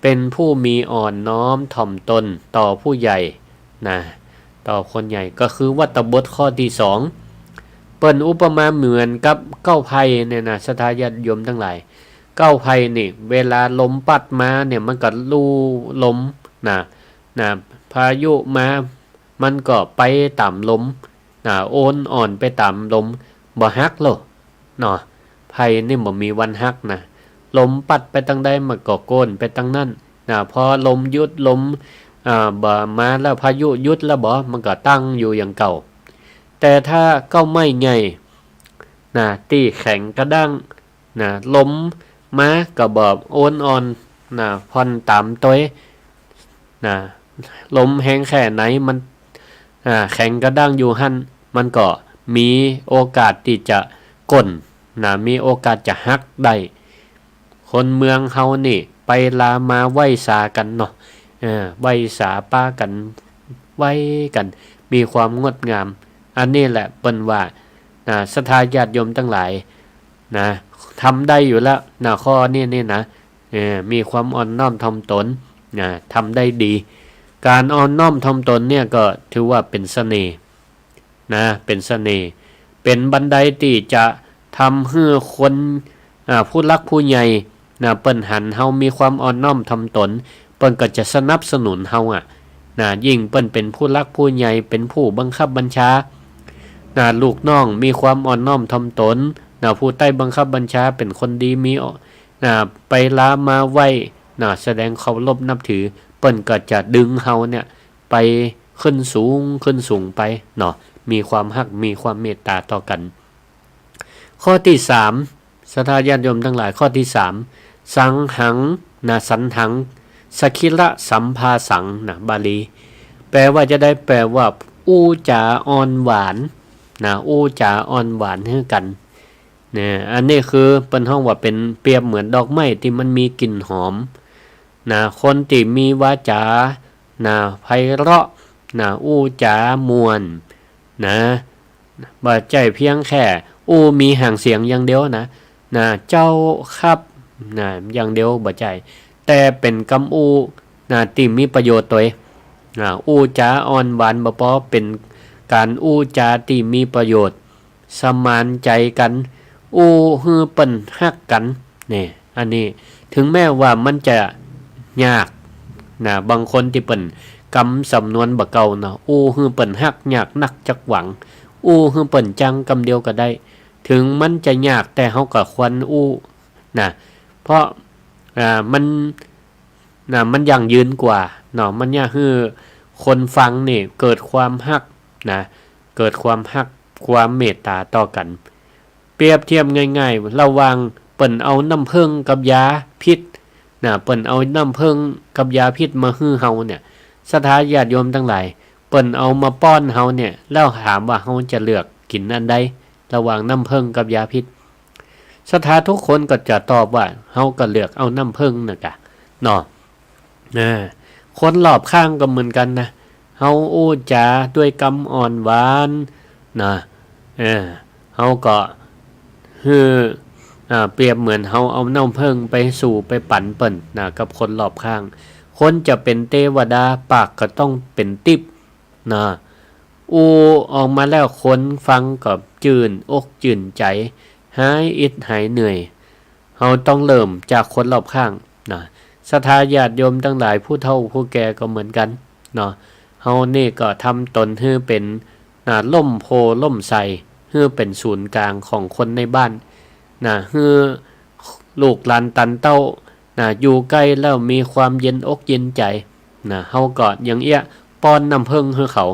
เป็นผู้มีอ่อนน้อมถ่อมตนต่อผู้ใหญ่นะต่อคนใหญ่ก็คือวัตตบทข้อที่2เปิ้นอุปมาเหมือนกับเก้าไผ่เนี่ยนะศรัทธาญาติโยมทั้งหลายเก้าไผ่นี่เวลาลมปัดมาเนี่ยมันก็ลู่ลมนะพายุมามันก็ไปตามลมโอนอ่อนไปตามลมบ่ฮักหรอกเนาะไผ่นี่บ่มีวันฮักนะลมปัดไปทางใดมันก็โกนไปทางนั้นพอลมหยุดลมบ่มาแล้วพายุหยุดแล้วบ่มันก็ตั้งอยู่อย่างเก่าแต่ถ้าเก้าไม้ใหญ่ตีแข็งกระด้างลมมาก็บ่โอนอ่อนพอนตามตัวลมแห้งแค่ไหนมันแข็งกระด้างอยู่หั่นมันก็มีโอกาสที่จะก้นมีโอกาสจะฮักได้คนเมืองเฮานี่ไปลามาไหว้สากันเนาะไหว้สาป้ากันไหว้กันมีความงดงามอันนี้แหละเปิ้นว่าศรัทธาญาติโยมทั้งหลายทำได้อยู่แล้วข้อนี้นี่นะมีความอ่อนน้อมถ่อมตนทำได้ดีการอ่อนน้อมถ่อมตนเนี่ยก็ถือว่าเป็นเสน่ห์เป็นเสน่ห์เป็นบันไดที่จะทำให้คนผู้รักผู้ใหญ่เปิ้นหันเฮามีความอ่อนน้อมถ่อมตนเปิ้นก็จะสนับสนุนเฮายิ่งเปิ้นเป็นผู้รักผู้ใหญ่เป็นผู้บังคับบัญชาลูกน้องมีความอ่อนน้อมถ่อมตนผู้ใต้บังคับบัญชาเป็นคนดีมีไปลามาไหว้แสดงเคารพนับถือเปิ้นก็จะดึงเฮาเนี่ยไปขึ้นสูงไปมีความฮักมีความเมตตาต่อกันข้อที่3ศรัทธาญาติโยมทั้งหลายข้อที่3สังหังสันหังสคิระสัมภาสังบาลีแปลว่าจะได้แปลว่าอู้จาอ่อนหวานอู้จาอ่อนหวานให้กันอันนี้คือเป็นห้องว่าเป็นเปรียบเหมือนดอกไม้ที่มันมีกลิ่นหอมคนที่มีวาจาไพเราะอู้จามวลบ่ใจเพียงแค่อู้มีห่างเสียงอย่างเดียวเจ้าครับอย่างเดียวบ่ใจแต่เป็นคำอู้ที่มีประโยชน์ตัวอู้จาอ่อนหวานบ่พอเป็นการอู้จาที่มีประโยชน์สมานใจกันอู้ฮือเปิ้นฮักกันอันนี้ถึงแม้ว่ามันจะยากบางคนที่เปิ้นกำสำนวนบ่เก่าอู้ฮือเปิ้นฮักยากนักจักหวังอู้ฮือเปิ้นจังคำเดียวก็ได้ถึงมันจะยากแต่เฮาก็ควรอู้เพราะมันยั่งยืนกว่ามันอยากให้คนฟังนี่เกิดความฮักเกิดความฮักความเมตตาต่อกันเปรียบเทียบง่ายๆระหว่างเปิ้นเอาน้ำผึ้งกับยาพิษเปิ้นเอาน้ำผึ้งกับยาพิษมาฮื้อเฮาเนี่ยศรัทธาญาติโยมทั้งหลาย เปิ้นเอามาป้อนเฮาเนี่ยแล้วถามว่าเฮาจะเลือกกินอันใดระหว่างน้ำผึ้งกับยาพิษศรัทธาทุกคนก็จะตอบว่าเฮาก็เลือกเอาน้ำผึ้งน่ะกะเนาะคนรอบข้างก็เหมือนกันนะเฮาอู้จาด้วยคำอ่อนหวานนะเฮาก็เปรียบเหมือนเฮาเอาน้ำผึ้งไปสู่ไปปั่นเปิ้นนะกับคนรอบข้างคนจะเป็นเทวดาปากก็ต้องเป็นติ๊บนะออกมาแล้วคนฟังกับจื่นอกจื่นใจหายอิดหายเหนื่อยเฮาต้องเริ่มจากคนรอบข้างนะศรัทธาญาติโยมทั้งหลายผู้เฒ่าผู้แก่ก็เหมือนกันเนาะเฮานี่ก็ทำตนให้เป็นล่มโพล่มไทรให้เป็นศูนย์กลางของคนในบ้านนะให้ลูกหลานตันเต้าอยู่ใกล้แล้วมีความเย็นอกเย็นใจนะเฮาก็อย่างเอี้ยป้อนน้ำผึ้งให้เขา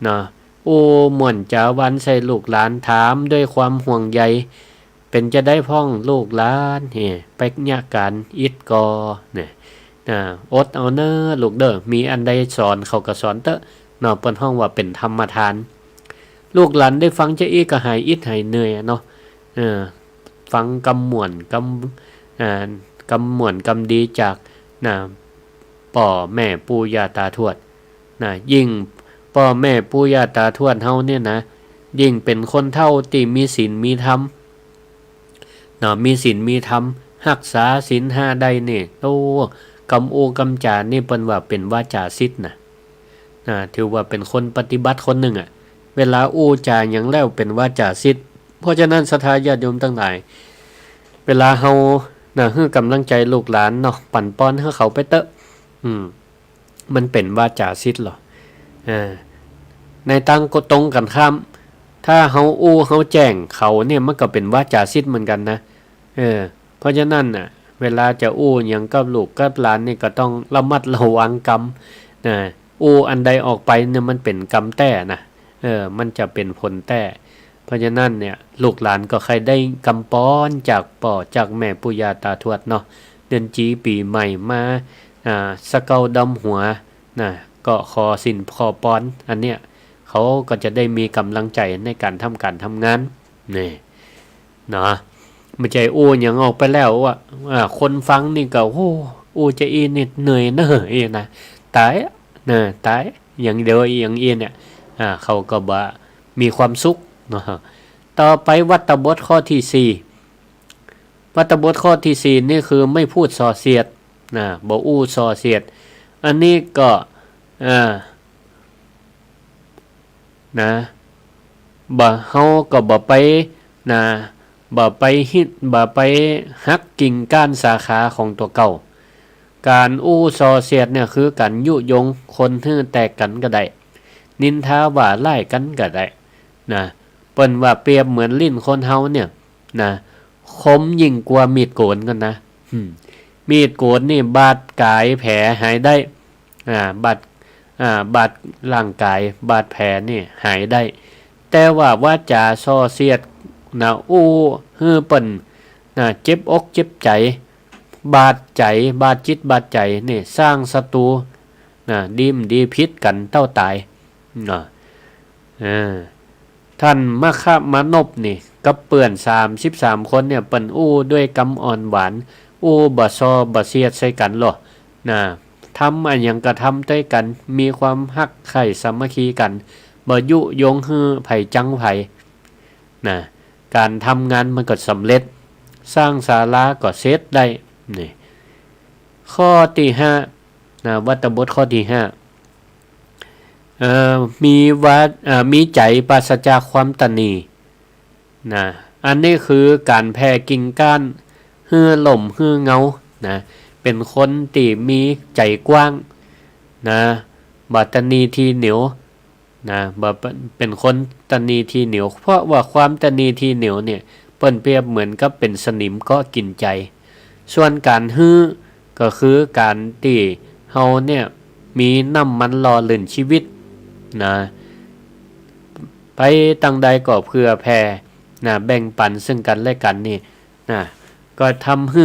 นะม่วนจาวันใส่ลูกหลานถามด้วยความห่วงใยเป็นจะได้พ้องลูกหลานไปญาการอิดกอเนี่ยอดเอาเนอลูกเด้อมีอันใดสอนเขาก็สอนเตอะเนาะเปิ้นห้องว่าเป็นธรรมทานลูกหลานได้ฟังจะอีก็หายอิดหายเหนื่อยเนาะฟังกำม่วนกำม่วนกำดีจากพ่อแม่ปู่ย่าตาทวดยิ่งพ่อแม่ปู่ย่าตาทวดเฮาเนี่ยนะยิ่งเป็นคนเฒ่าที่มีศีลมีธรรมมีศีลมีธรรมรักษาศีล5ได้นี่กำกำจานี่เปิ้นว่าเป็นวาจาศิษย์ถือว่าเป็นคนปฏิบัติคนหนึ่งเวลาจาหยังแล้วเป็นวาจาศิษย์เพราะฉะนั้นศรัทธาญาติโยมทั้งหลายเวลาเฮาให้กำลังใจลูกหลานเนาะปั่นป้อนให้เขาไปเตอะมันเป็นวาจาศิษย์หรอในตั้งก็ตรงกันข้ามถ้าเฮาเฮาแจ้งเขาเนี่ยมันก็เป็นวาจาศิษย์เหมือนกันนะเพราะฉะนั้นเวลาจะหยังกับลูกกับหลานนี่ก็ต้องระมัดระวังกรรมอันใดออกไปเนี่ยมันเป็นกรรมแต้นะมันจะเป็นผลแต้เพราะฉะนั้นเนี่ยลูกหลานก็ใครได้กำป้อนจากพ่อจากแม่ปู่ย่าตาทวดเนาะเดือนจีปีใหม่มาสะเกาดำหัวก็ขอสินขอป้อนอันเนี้ยเขาก็จะได้มีกำลังใจในการทำงานนี่นะไม่ใช่อย่างออกไปแล้วว่าคนฟังนี่ก็จะนี่เหนื่อยเนอะนะตายตายอย่างเดียวอย่างเนี่ยเขาก็บ่มีความสุขเนาะต่อไปวัตตบทข้อที่4วัตตบทข้อที่4นี่คือไม่พูดส่อเสียดบ่ส่อเสียดอันนี้ก็บ่เฮาก็บ่ไปบ่ไปหักกิ่งก้านสาขาของตัวเก่าการส่อเสียดเนี่ยคือการยุยงคนให้แตกกันก็ได้นินทาว่าไล่กันก็ได้เปิ้นว่าเปรียบเหมือนลิ้นคนเฮาเนี่ยคมยิ่งกว่ามีดโกนกันนะมีดโกนนี่บาดกายแผลหายได้บาดร่างกายบาดแผลนี่หายได้แต่ว่าวาจาส่อเสียดฮือเปิ้นเจ็บอกเจ็บใจบาดใจบาดจิตบาดใจนี่สร้างศัตรูดีพิษกันเต้าตายท่านมคมนพนี่กับเปื่อน33คนเนี่ยเปิ้นด้วยกำอ่อนหวานบ่ซอบ่เสียดใส่กันหรอทำอันหยังก็ทำด้วยกันมีความฮักใคร่สามัคคีกันบ่ยุยงฮือไผจังไผการทำงานมันก็สำเร็จสร้างศาลาก็เสร็จได้นี่ข้อที่5วัตตบทข้อที่5มีใจปราศจากความตณีอันนี้คือการแผ่กิ่งก้านฮือลมฮือเงาเป็นคนที่มีใจกว้างบ่ตณีทีเหนียวบ่เป็นคนตณีทีเหนียวเพราะว่าความตณีทีเหนียวเนี่ยเปิ้นเปรียบเหมือนกับเป็นสนิมก็กินใจส่วนการฮื้อก็คือการที่เฮาเนี่ยมีน้ำมันหล่อลื่นชีวิตไปตั้งใดก็เพื่อแผ่แบ่งปันซึ่งกันและกันนี่ก็ทำให้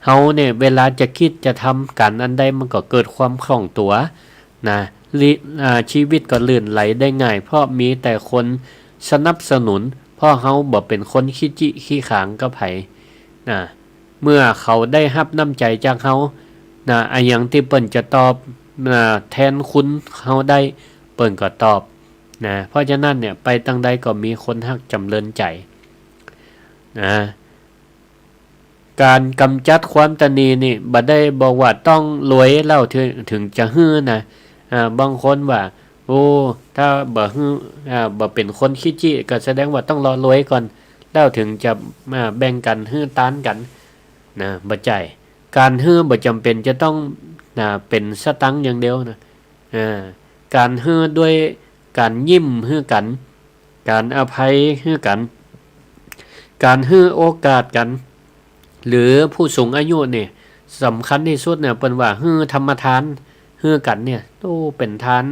เฮาเนี่ยเวลาจะคิดจะทำกันอันใดมันก็เกิดความคล่องตัว ลิชีวิตก็ลื่นไหลได้ง่ายเพราะมีแต่คนสนับสนุนเพราะเฮาบ่เป็นคนขี้จิขี้ขางกับไผนะเมื่อเขาได้รับน้ำใจจากเฮานะอันหยังที่เปิ้นจะตอบแทนคุณเฮาได้เปิ้นก็ตอบนะเพราะฉะนั้นเนี่ยไปทางใดก็มีคนฮักจำเริญใจนะการกำจัดความตนีนี่บ่ได้บอกว่าต้องรวยแล้วถึงจะฮื้อนะบางคนว่าโอ้ถ้าบ่ฮื้อบ่เป็นคนขี้จิก็แสดงว่าต้องรอรวยก่อนแล้วถึงจะแบ่งกันฮื้อตานกันนะบ่ใช่การฮื้อบ่จำเป็นจะต้องเป็นสตังค์อย่างเดียวนะการฮื้อด้วยการยิ้มฮื้อกันการอภัยฮื้อกันการฮื้อโอกาสกันหรือผู้สูงอายุเนี่ยสำคัญที่สุดเนี่ยเป็นว่าฮื้อธรรมทานฮื้อกันเนี่ยโตเป็นทาน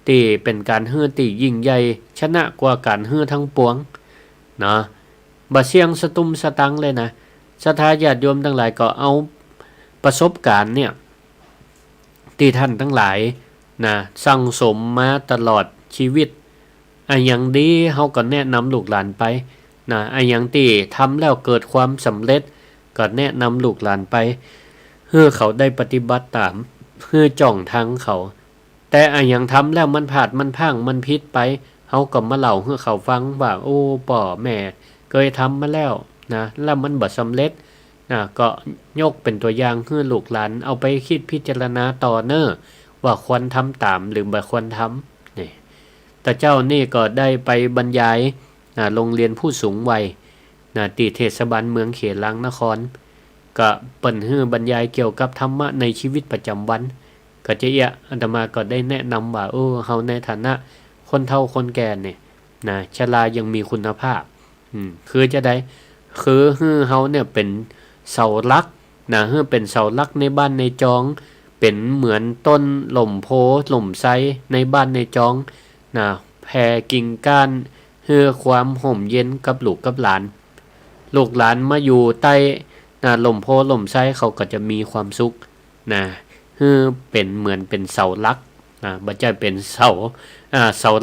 ที่เป็นการฮื้อที่ยิ่งใหญ่ชนะกว่าการฮื้อทั้งปวงเนาะบ่เสี่ยงสตุ้มสตังเลยนะศรัทธาญาติโยมทั้งหลายก็เอาประสบการณ์เนี่ยที่ท่านทั้งหลายนะสั่งสมมาตลอดชีวิตอันอย่างดีเฮาก็แนะนำลูกหลานไปนะอันอย่างที่ทำแล้วเกิดความสำเร็จก็แนะนำลูกหลานไปเพื่อเขาได้ปฏิบัติตามเพื่อจ่องทางเขาแต่อันอย่างทำแล้วมันผาดมันพังมันผิดไปเฮาก็มาเล่าให้เขาฟังว่าโอ้ป่อแม่เคยทำมาแล้วนะแล้วมันบ่สำเร็จนะก็ยกเป็นตัวอย่างให้ลูกหลานเอาไปคิดพิจารณาต่อเน้อว่าควรทำตามหรือบ่ควรทำนี่แต่เจ้านี่ก็ได้ไปบรรยายโรงเรียนผู้สูงวัยที่เทศบาลเมืองเขตลางนครก็เปิ่นฮื้อบรรยายเกี่ยวกับธรรมะในชีวิตประจำวันก็จะอาตมาก็ได้แนะนำว่าเฮาในฐานะคนเฒ่าคนแก่เนี่ยชรายังมีคุณภาพคือจะได้คือเฮาเนี่ยเป็นเสาหลักเป็นเสาหลักในบ้านในจองเป็นเหมือนต้นหล่มโพหล่มไซในบ้านในจองแผ่กิ่งก้านเพื่อความห่มเย็นกับลูกกับหลานลูกหลานมาอยู่ใต้หล่มโพหล่มไซเขาก็จะมีความสุขเป็นเหมือนเป็นเสาหลักบ่ใช่เป็นเสา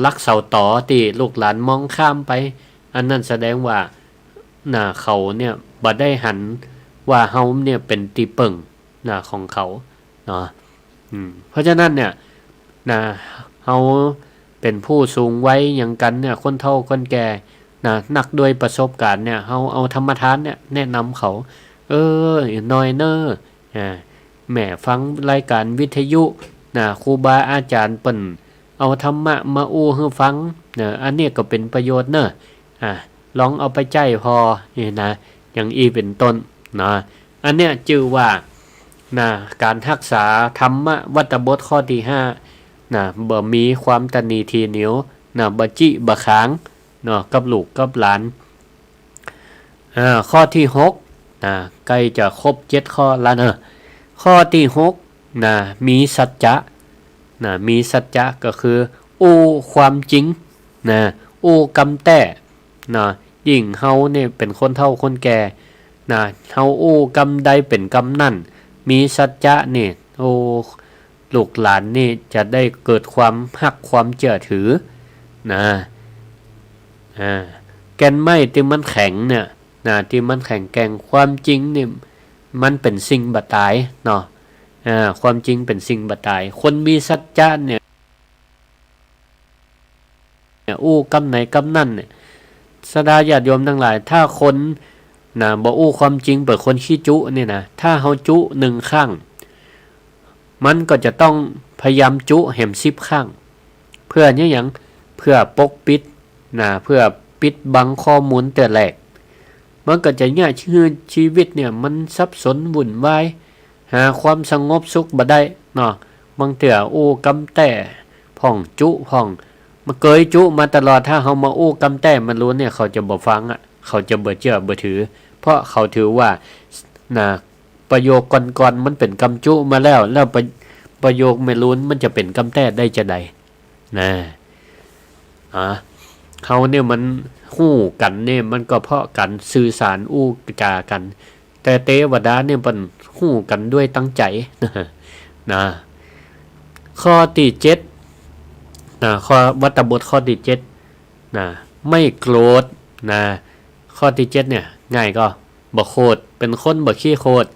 หลักเสาต่อที่ลูกหลานมองข้ามไปอันนั้นแสดงว่าเขาเนี่ยบ่ได้หันว่าเฮาเนี่ยเป็นตีเปิงของเขาเนาะเพราะฉะนั้นเนี่ยเฮาเป็นผู้สูงวัยอย่างกันเนี่ยคนเฒ่าคนแก่นักด้วยประสบการณ์เนี่ยเฮาเอาธรรมทานเนี่ยแนะนำเขาน้อยเน้อแม่ฟังรายการวิทยุครูบาอาจารย์เปิ้นเอาธรรมะมาอู้ให้ฟังอันนี้ก็เป็นประโยชน์เน้อลองเอาไปใจพอนี่นะอย่างเป็นต้นอันเนี้ยชื่อว่าการรักษาธรรมะวัตบทข้อที่5บ่มีความตนีทีเหนียวบ่จิบ่ค้างกับลูกกับหลานข้อที่6ใกล้จะครบ7ข้อแล้วข้อที่6มีสัจจะมีสัจจะก็คืออู้ความจริงอู้กำแต้ยิ่งเฮาเนี่ยเป็นคนเฒ่าคนแก่เฮาอู้กำใดเป็นกำนั่นมีสัจจะนี่ลูกหลานนี่จะได้เกิดความฮักความเชื่อถือแก่นไม้ที่มันแข็งเนี่ยที่มันแข็งแกร่งความจริงนี่มันเป็นสิ่งบ่ตายความจริงเป็นสิ่งบ่ตายคนมีสัจจะเนี่ยอู้กำไหนกำนั่นเนี่ยศรัทธาญาติโยมทั้งหลายถ้าคนบ่อู้ความจริงเปิดคนขี้จุเนี่ยถ้าเฮาจุ1ครั้งมันก็จะต้องพยายามจุแหม10ครั้งเพื่อหยังเพื่อปกปิดเพื่อปิดบังข้อมูลแต่แรกมันก็จะชีวิตเนี่ยมันสับสนวุ่นวายหาความสงบสุขบ่ได้บางเทื่ออู้กำแต่พ่องจุพ่องมาเกยจุมาตลอดถ้าเฮามาอู้กำแต่มันรู้เนี่ยเขาจะบ่ฟังเขาจะบ่เชื่อบ่ถือเพราะเขาถือว่าประโยคก่อนๆมันเป็นกำจุมาแล้วประโยคไม่รู้มันจะเป็นกำแต่ได้จะใดเขาเนี่ยมันฮู้กันเนี่ยมันก็เพราะกันสื่อสารอู้จากันแต่เทวดาเนี่ยมันฮู้กันด้วยตั้งใจข้อที่7 ข้อวัตบทข้อที่7นะไม่โกรธนะข้อที่7เนี่ยง่ายก็บ่โคตรเป็นคนบ่ขี้โคตร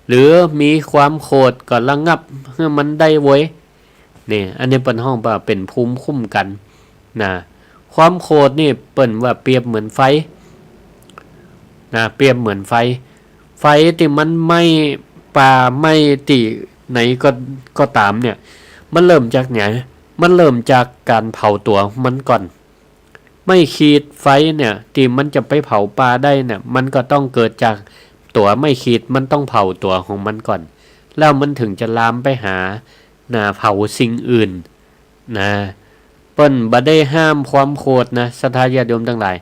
หรือมีความโคตรก็ระงับให้มันได้ไว้นี่อันนี้เป็นห้องว่าเป็นภูมิคุ้มกันนะความโคตรนี่เปิ้นว่าเปรียบเหมือนไฟนะเปรียบเหมือนไฟที่มันไม่ป่าไม่ที่ไหนก็ตามเนี่ยมันเริ่มจากไหนมันเริ่มจากการเผาตัวมันก่อนไม่ขีดไฟเนี่ยที่มันจะไปเผาปลาได้เนี่ยมันก็ต้องเกิดจากตัวไม่ขีดมันต้องเผาตัวของมันก่อนแล้วมันถึงจะลามไปหาเผาสิ่งอื่นนะเปิ้นบ่ได้ห้ามความโคตรนะศรัทธาญาติโยมทั้งหลาย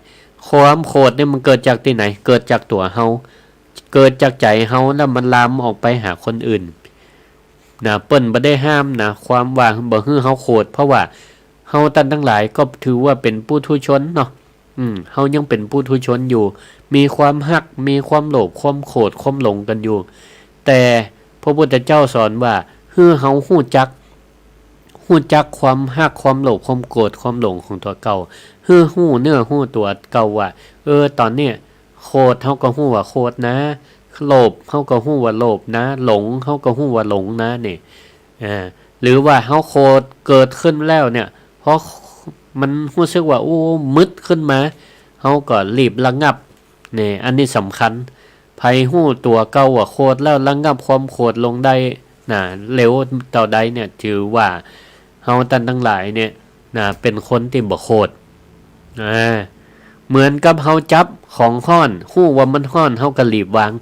ความโคตรเนี่ยมันเกิดจากที่ไหนเกิดจากตัวเฮาเกิดจากใจเฮาแล้วมันลามออกไปหาคนอื่นนะเปิ้นบ่ได้ห้ามนะความว่าบ่ฮื้อเฮาโคตรเพราะว่าเฮาท่านทั้งหลายก็ถือว่าเป็นปุถุชนเนาะเฮายังเป็นปุถุชนอยู่มีความฮักมีความโลภความโกรธความหลงกันอยู่แต่พระพุทธเจ้าสอนว่าฮื้อเฮาฮู้จักความฮักความโลภความโกรธความหลงของตัวเก่าฮื้อฮู้เนื้อฮู้ตัวเก่าว่าตอนเนี้ยโคตรเฮาก็ฮู้ว่าโคตรนะโลภเฮาก็ฮู้ว่าโลภนะหลงเฮาก็ฮู้ว่าหลงนะนี่หรือว่าเฮาโคตรเกิดขึ้นแล้วเนี่ยเพราะมันรู้สึกว่ามึดขึ้นมาเฮาก็รีบระงับนี่อันนี้สำคัญไผฮู้ตัวเก่าว่าโคตรแล้วระงับความโคตรลงได้เร็วต่อใดเนี่ยถือว่าเฮาท่านทั้งหลายเนี่ยเป็นคนที่บ่โคตรเหมือนกับเฮาจับของฮ้อนฮู้ว่ามันฮ้อนเฮาก็รีบวาง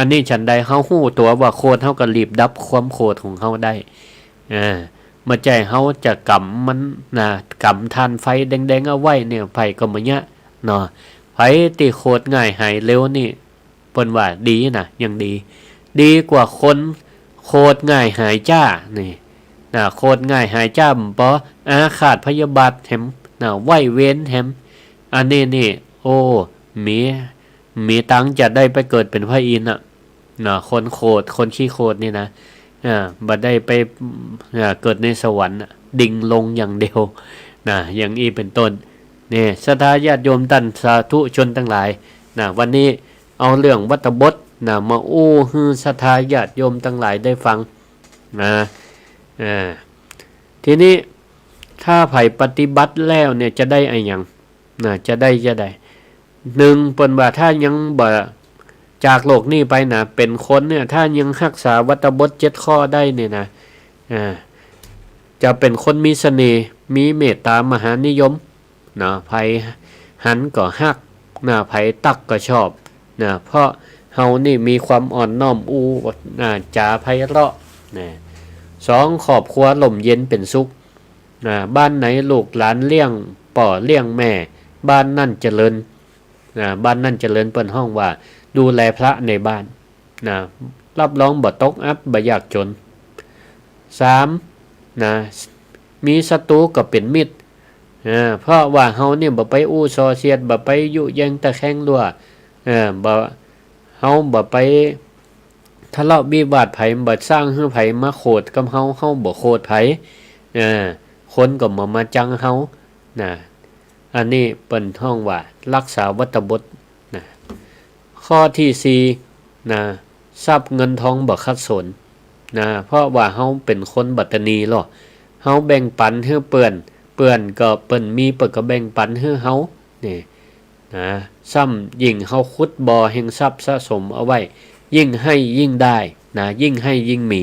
อันนี้ฉันใดเฮาฮู้ตัวว่าโคตรเฮาก็รีบดับความโคตรของเฮาได้มาใจเฮาจะกำมันกำทานไฟแดงๆเอาไว้เนี่ยไฟก็บ่ยะเนาะไฟที่โคตรง่ายหายเร็วนี่เปิ้นว่าดีนะยังดีกว่าคนโคตรง่ายหายจ้านี่โคตรง่ายหายจ้าบ่อาฆาตพยาบาทแถมไหวเว้นแถมอันนี้นี่มีตังจะได้ไปเกิดเป็นพระอินทร์คนโคตรคนขี้โคตรนี่นะบ่ได้ไปเกิดในสวรรค์ดิ่งลงอย่างเดียวอย่างนี้เป็นต้นนี่ศรัทธาญาติโยมท่านสาธุชนทั้งหลายวันนี้เอาเรื่องวัตบทมาฮือศรัทธาญาติโยมทั้งหลายได้ฟังทีนี้ถ้าไผปฏิบัติแล้วเนี่ยจะได้อะไรอย่างจะได้หนึ่งเปิ้นว่าถ้ายังบ่จากโลกนี้ไปเป็นคนเนี่ยถ้ายังรักษาวัตบท7ข้อได้เนี่ยจะเป็นคนมีเสน่ห์มีเมตตามหานิยมไผหันก็ฮักไผตักก็ชอบเพราะเฮานี่มีความอ่อนน้อมจาไพเราะ2ครอบครัวล่มเย็นเป็นสุขบ้านไหนลูกหลานเลี้ยงป่อเลี้ยงแม่บ้านนั่นเจริญบ้านนั่นเจริญเปิ้นห้องว่าดูแลพระในบ้านรับรองบ่ตกอับบ่ยากจน3มีศัตรูก็เป็นมิตรเพราะว่าเฮาเนี่ยบ่ไปซอเสียดบ่ไปยุแยงตะแคงรั่วเฮาบ่ไปทะเลาะวิวาทไผบ่สร้างให้ไผมาโคตรกับเฮาบ่โคตรไผคนก็มาจังเฮาอันนี้เปิ้นห้องว่ารักษาวัตบทข้อที่4ทรัพย์เงินทองบ่ขัดสนเพราะว่าเฮาเป็นคนบัตนีหรอเฮาแบ่งปันให้เปื้อนก็เปิ้นมีเปิ้นก็แบ่งปันให้เฮานี่ซ้ำยิ่งเฮาขุดบ่อแห่งทรัพย์สะสมเอาไว้ยิ่งให้ยิ่งได้ยิ่งให้ยิ่งมี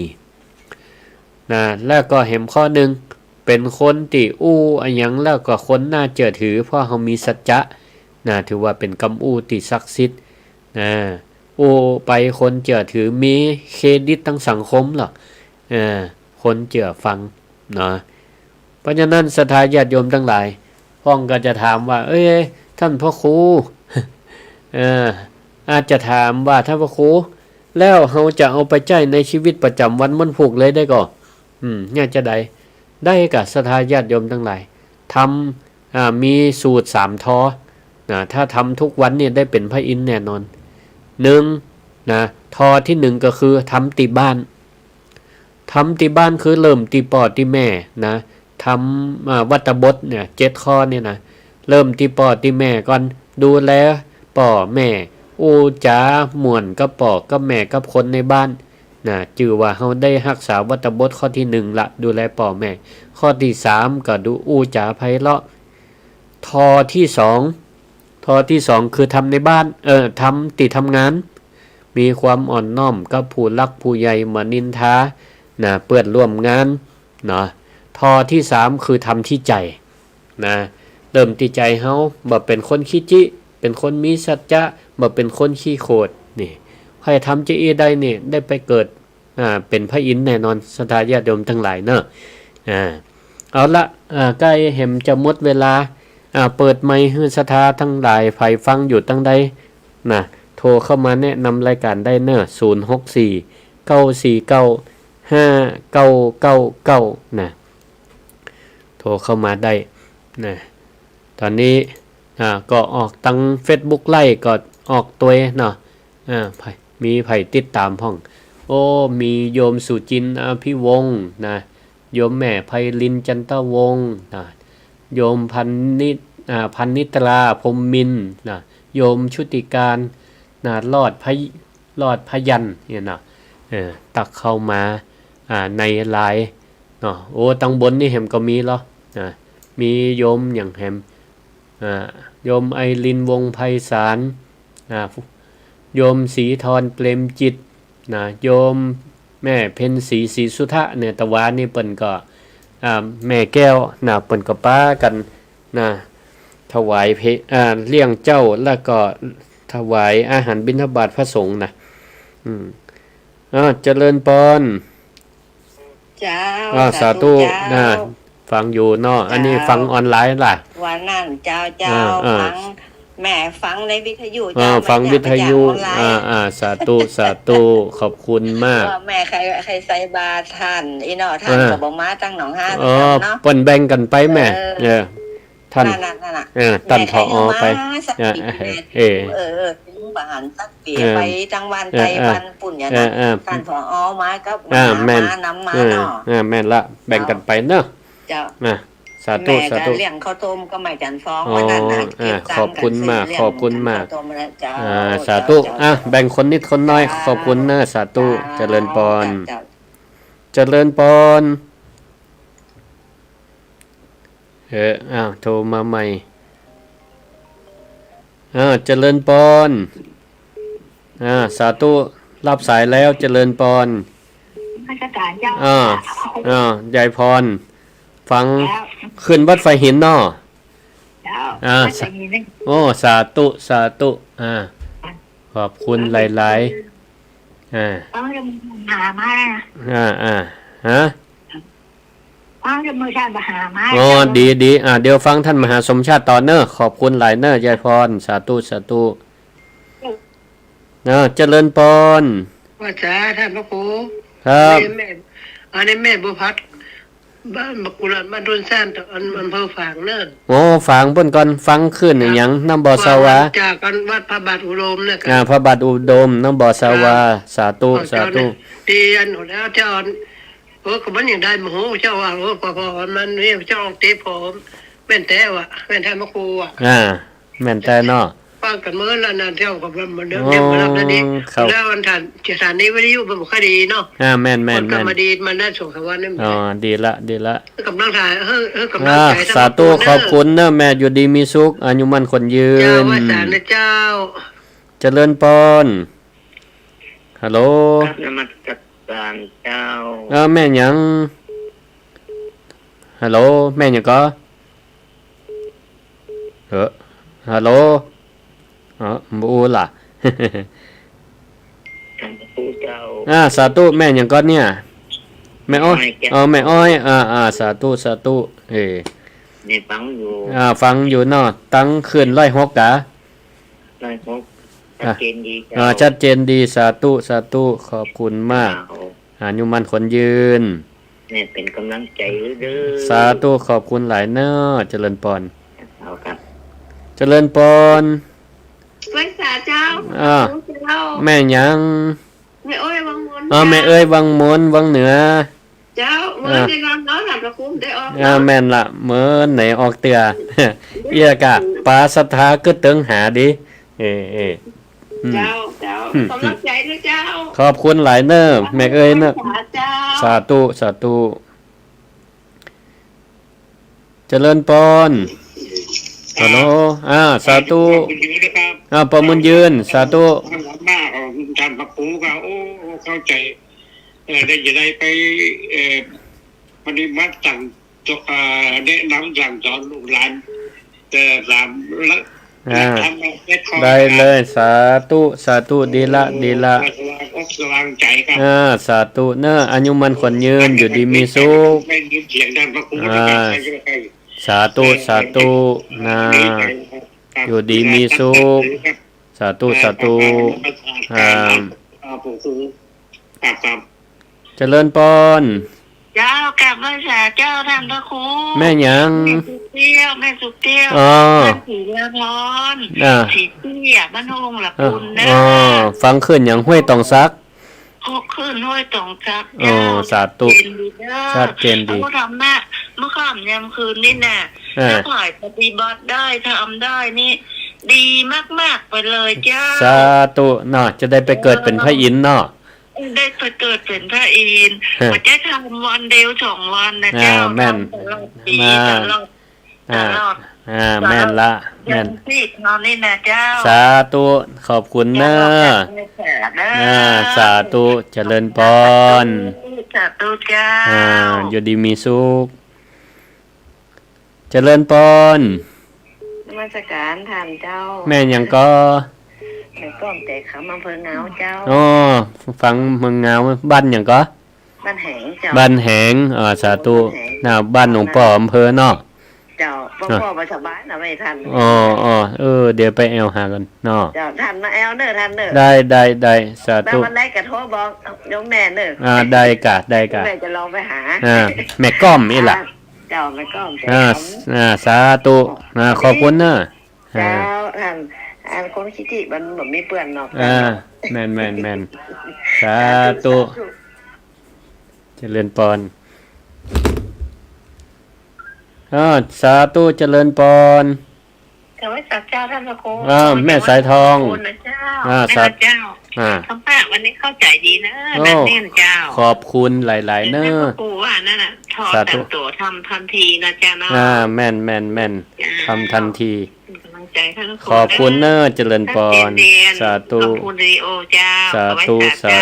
แล้วก็เห็นข้อหนึ่งเป็นคนที่อันหยังแล้วก็คนน่าเชื่อถือเพราะเฮามีสัจจะถือว่าเป็นคำที่ศักดิ์สิทธิ์ไปคนเชื่อถือมีเครดิตทั้งสังคมหรอกคนเชื่อฟังเพราะฉะนั้นศรัทธาญาติโยมทั้งหลายพ้องก็จะถามว่าท่านพระครูอาจจะถามว่าท่านพระครูแล้วเฮาจะเอาไปใช้ในชีวิตประจำวันมันผูกเลยได้ก่อเนี่ยจะได้กับศรัทธาญาติโยมทั้งหลายทำมีสูตร3ทอถ้าทำทุกวันเนี่ยได้เป็นพระอินทร์แน่นอนทอที่1ก็คือทำติบ้านคือเริ่มตีปอดที่แม่ท ทำวัตบทเนี่ย7ข้อเนี่ยนะเริ่มที่พ่อที่แม่ก่อนดูแลพ่อแม่อู้จ๋าม่วนกับพ่อกับแม่กับคนในบ้านนะจือว่าเฮาได้รักษาวัตบทข้อที่1ละดูแลพ่อแม่ข้อที่3ก็ดูอู้จ๋าไพเราะทอที่2คือทำในบ้านทำติทำงานมีความอ่อนน้อมกับผู้รักผู้ใหญ่มานินทานะเปื้อนร่วมงานเนาะทอที่3คือทำที่ใจนะเริ่มที่ใจเฮาบ่เป็นคนขี้จิเป็นคนมีสัจจะบ่เป็นคนขี้โคดนี่ให้ทำจะได้นี่ได้ไปเกิดเป็นพระอินทร์แน่นอนศรัทธาญาติโยมทั้งหลายเนาะเอาละใกล้เห็นจะหมดเวลาเปิดไมค์ให้ศรัทธาทั้งหลายไผฟังอยู่ตั้งใดนะโทรเข้ามาแนะนำรายการได้เนอะ064 949 5999นะโทรเข้ามาได้นะตอนนี้ก็ออกตั้ง Facebook ไล่ก็ออกตัวเนาะมีไผติดตามห้องโอ้มีโยมสุจินอภิวงศ์นะโยมแม่ไพลินจันตวงศ์นะโยมพันนิตราพรหมมินทร์นะโยมชุติการนะรอดพยัญเนี่ยนะตักเข้ามาในไลน์เนาะโอ้ตังบนนี่แหมก็มีเหรอมีโยมอย่างแหมโยมไอรินวงไพศาลโยมศรีธรเปรมจิตนะโยมแม่เพ็ญศรีสุทะเนี่ยตะวันนี่เปิ้นก็แม่แก้วนะเปิ้นก็ป้ากันนะถวายเลี้ยงเจ้าแล้วก็ถวายอาหารบิณฑบาตพระสงฆ์นะเจริญปอนเจ้าสาธุนะฟังอยู่เนาะอันนี้ฟังออนไลน์ล่ะวันนั้นเจ้าฟังแม่ฟังในวิทยุฟังวิทยุสาธุขอบคุณมากแม่ใครใส่บาตรท่านเนาะท่านก็บ่มาตั้งหนอง5เนาะเปิ้นแบ่งกันไปแม่ท่านท่านผอไปบานสักเปียไปจังหวัดไต้หวันปุ่นอย่างนั้นท่านผอมากับแม่นนำมาเนาะแม่นละแบ่งกันไปเนาะเจ้าสาธุเลี้ยงข้าวต้มก็ไม่จันฟ้องวันนั้นนะขอบคุณมากสาธุแบ่งคนนิดคนน้อยขอบคุณนะสาธุเจริญพรโทรมาใหม่เจริญพรสาธุรับสายแล้วเจริญพรยายพรฟังขึ้นวัดไฟหินเนาะโอ้สาธุขอบคุณหลายต้องจะหามาฮะฟังจะมือชาติมหามาดีเดี๋ยวฟังท่านมหาสมชาติต่อเนอะขอบคุณหลายเนอะยายพรสาธุเจริญพรว่าจ้าท่านพระครูครับอันนี้แม่บุพัฒน์บ้านบักกุลบ้านรุ่นซ่านอำเภอฝางเนิ่นโอ้ฝางเพิ่นก่อนฟังขึ้นอย่างน้ำบ่อสาวาจากกันวัดพระบาทอุดมเนี่ยพระบาทอุดมน้ำบ่อสาวาสาธุตีอันแล้วเจ้าก็มันอย่างได้มโหเจ้าว่าพอมันนี่เจ้าตีผมแม่นแต่ว่าแม่นแท้มะครูแม่นแต่เนาะฟังกันเมื่อแล้วนั่นเที่ยวกับมันเดิมมารับแล้วดีแล้ววันทันสถานีวิทยุเป็นบุคคดีเนาะแม่นมาดีมันได้ส่งสวรรค์นี่ดีละกำลังถ่ายกำลังใจสาธุขอบคุณเนอะแม่อยู่ดีมีสุขอายุมั่นคนยืนเจ้าว่าสารนะเจ้าเจริญพรฮัลโหลนมัสการเจ้าแม่ยังฮัลโหลแม่ยังก็ฮัลโหลบูล่ะสาธุแม่ยังก็เนี่ยแม่อ้อยแม่อ้อยสาธุนี่ฟังอยู่ฟังอยู่เนาะตั้งคืน106กะชัดเจนดีชัดเจนดีสาธุขอบคุณมากอายุมันคนยืนเนี่ยเป็นกำลังใจเด้อสาธุขอบคุณหลายเนาะเจริญพรเอาครับเจริญพรไว้สาเจ้าแม่ยังแม่อ้อยวังมนแม่เอ้ยวังมนวังเหนือเจ้า ได้นอนน้อยหลับละคุ้มได้ออก แม่นละเมื่อไหนออกเตือ เอียกะปลาศรัทธาก็เติงหาดิอืม เจ้ากำลังใจนะเจ้า ขอบคุณหลายเนอร์แม่เอ้ยเนอร์ เจ้า สาธุสาธุเจริญปอนฮัลโหลสาธุประมุนยืนสาธุ หน้าของท่านพระครูก็โอ้เข้าใจได้จะได้ไปปฏิบัติสั่งแนะนำสั่งสอนลูกหลานแต่ตามละทำ ได้เลยสาธุสาธุดีละ สว่างอกสว่างใจครับ สาธุเนอะอายุมันขวัญยืนอยู่ดีมีสุข ไม่ยินเสียงท่านพระครูนะครับใคร สาธุสาธุอยู่ดีมีสุขสาธุสาธุ ผู้ครูครับ เจริญปอน เจ้ากลับมาสาเจ้าท่านพระครู แม่หยัง แม่สุเตี้ยวแม่สุเตี้ยว อ๋อ แม่สีละพรสีเตี้ยบ้านหงละปุนนะ ฟังขึ้นอย่างห้วยตองซัก พกขึ้นห้วยตองจัก สาธุชัดเจนดี เขาทำหน้าเมื่อค่ำยามคืนนี่น่ะถ้าผ่ายปฏิบัติได้ทำได้นี่ ดีมากๆไปเลยเจ้า สาธุเนาะจะได้ไปเกิดเป็นพระอินทร์เนาะ ได้ไปเกิดเป็นพระอินทร์มันจะทำวันเดียว2 วันนะเจ้า แม่น ตลอดปีตลอด แม่นละแม่น ที่นอนนี่นะเจ้า สาธุขอบคุณเนอะสาธุเจริญปอน สาธุเจ้า อยู่ดีมีสุขเจริญปอน นมัสการท่านเจ้า แม่ยังก็ แม่ก้อมแต่ขำอำเภอเงาเจ้า ฟังเมืองเงาบ้านยังก็ บ้านแหงเจ้า บ้านแหงสาธุบ้านหลวงพ่ออำเภอเนาะ เจ้าพ่อมาสบายนะไม่ทัน เดี๋ยวไปแอลหากันเนาะ เจ้าทันมาแอลเนอทันเนอ ได้สา แล้ว ธุ วันไหนกระโทรบอกยงแม่เนอ ได้กะ แม่จะลองไปหา แม่ก้อมนี่ล่ะ เจ้าแม่ก้อมแต่ สาธุขอบคุณเนอะ เจ้าท่านอันคนคิดที่มันแบบมีเปื่อนเนาะ แม่นสาธุเจริญปอนสาธุเจริญปอน แต่ว่าสักเจ้าท่านพระครู แม่สายทอง นะเจ้า สา แม่เจ้าคำป้าวันนี้เข้าใจดีนะนั่นเนี่ยเจ้า ขอบคุณหลายๆเนอะ ครูว่านั่นน่ะถอดแต่งตัวทำทันทีนะเจ้าเนาะ แม่นทำทันที กำลังใจท่าน ขอบคุณเนอะเจริญปอนสาธุ ขอบคุณรีโอเจ้า สาธุ เจ้า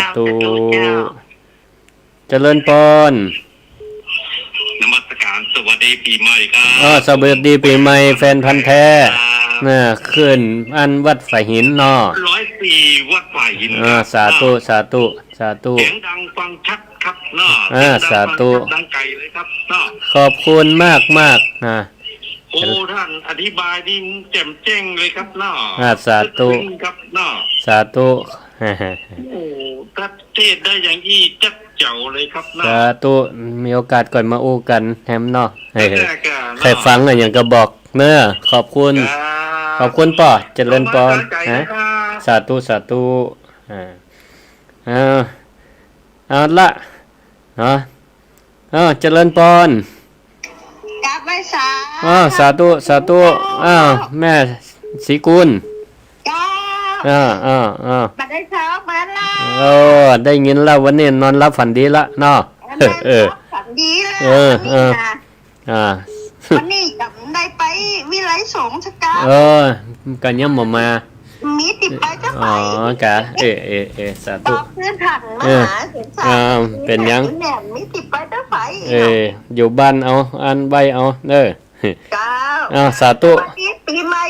เจริญปอน นมัสการสวัสดีปีใหม่ครับ สวัสดีปีใหม่แฟนพันธ์แท้ขึ้นอันวัดฝายหินเนาะ 104วัดฝ่ายหิน สาธุสาธุ เสียงดังฟังชัดครับเนาะ สาธุ ดังไกลเลยครับเนาะ ขอบคุณมากนะ โอ้ท่านอธิบายดีแจ่มแจ้งเลยครับเนาะ สาธุ ครับเนาะ สาธุ โอ้ประเทศได้อย่างที่จัดเจ้าเลยครับเนาะ สาธุมีโอกาสก่อนมาอู้กันแฮมเนาะใคร ใคร ฟังอะไรอย่างก็บอกเนอะขอบคุณป่อเจริญปอนสาธุเอาละเนาะเจริญปอน กลับไปสา สาธุแม่ศรีกุล เจ้า บัดได้เช้ามาแล้ว ได้ยินแล้ววันนี้นอนรับฝันดีละเนาะฝันดีแล้ววันนี้จำได้ไปวิไลสงฆ์ชะกา กันยังบ่มา มีติดไปจะไป กะสา ต ธุ อบเพื่อนถังมหาเสนสาร เป็นยัง แหนมมีติดไปจะไป อยู่บ้านเอาอันใบเอาเด้อ เจ้า สาธุ ปีใหม่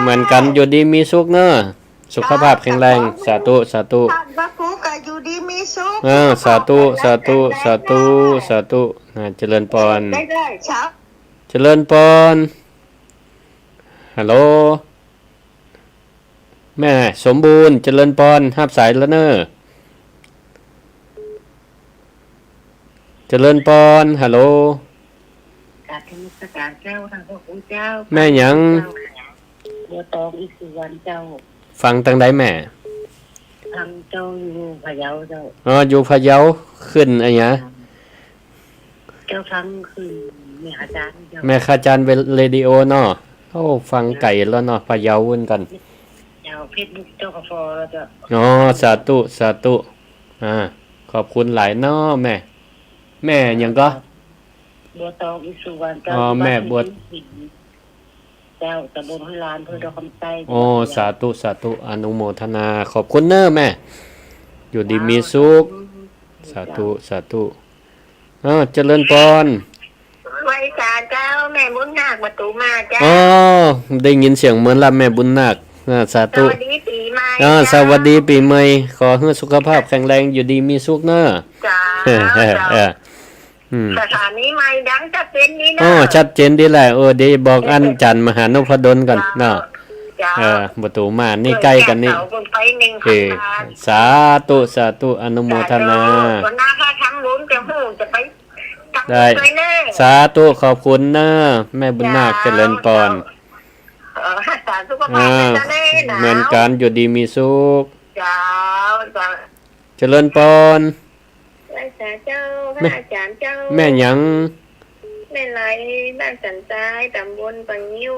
เหมือนกันอยู่ดีมีสุขเนอะสุขภาพแข็งแรงสาธุท่านพระครูก็อยู่ดีมีสุข สาธุเจริญปอน ได้เช้า เจริญปอนฮัลโหลแม่สมบูรณ์เจริญปอนรับสายแล้วเนอะเจริญปอนฮัลโหล การธรรมสการเจ้าทางพระคุณเจ้า แม่หยัง บัวตองอีกสุวรรณเจ้า ฟังตังใดแม่ ทำเจ้าอยู่พะเยาเจ้า อยู่พะเยาขึ้นอะไรเงี้ย เจ้าทั้งคือแม่อาจารย์เจ้า แม่ข้าจานเวเรดิโอเนาะโอ้ฟังไก่แล้วเนาะพะเยาวุ่นกัน เจ้าเฟซบุ๊กเจ้ากาแฟแล้วจะ อ๋อสาธุสาธุขอบคุณหลายเนาะแม่หยังก็ บัวตองอิสุวรรณเจ้า อ๋อแม่บัว เจ้าตำบลห้วยลานเพื่อดอกคำไส้ โอ้สาธุสาธุอนุโมทนาขอบคุณเน้อแม่ อยู่ดีมีสุขสาธุสาธุเจริญพร ไว้สาเจ้าแม่บุญนาคประตูมาเจ้า อ๋อได้ยินเสียงเหมือนละแม่บุญนาคสา ส ธุ วัสดีปีใหม่ สวัสดีปีใหม่ขอให้สุขภาพแข็งแรงอยู่ดีมีสุขเน้อ จ้า สถานีใหม่ดังจะเป็นนี้นะ อ๋อชัดเจนดีแหละดีบอกอันจันทร์มหานพดลกันเนาะประตูมานี่ใกล้กันนี่สาธุสาธุอนุโมทนา วันหน้าถ้าทำบุญจะหูจะไปทำ ได้ บุญไปเน่ สาธุขอบคุณเน้อแม่บุญนาคเจริญพร สาธุสุขภาพจะได้หนาว เหมือนกันอยู่ดีมีสุข เจ้าจ้า เจริญพร ไว้สาเจ้าพระอาจารย์เจ้า แม่หยัง แม่ไหลบ้านสันทรายตำบลปังยิ้ว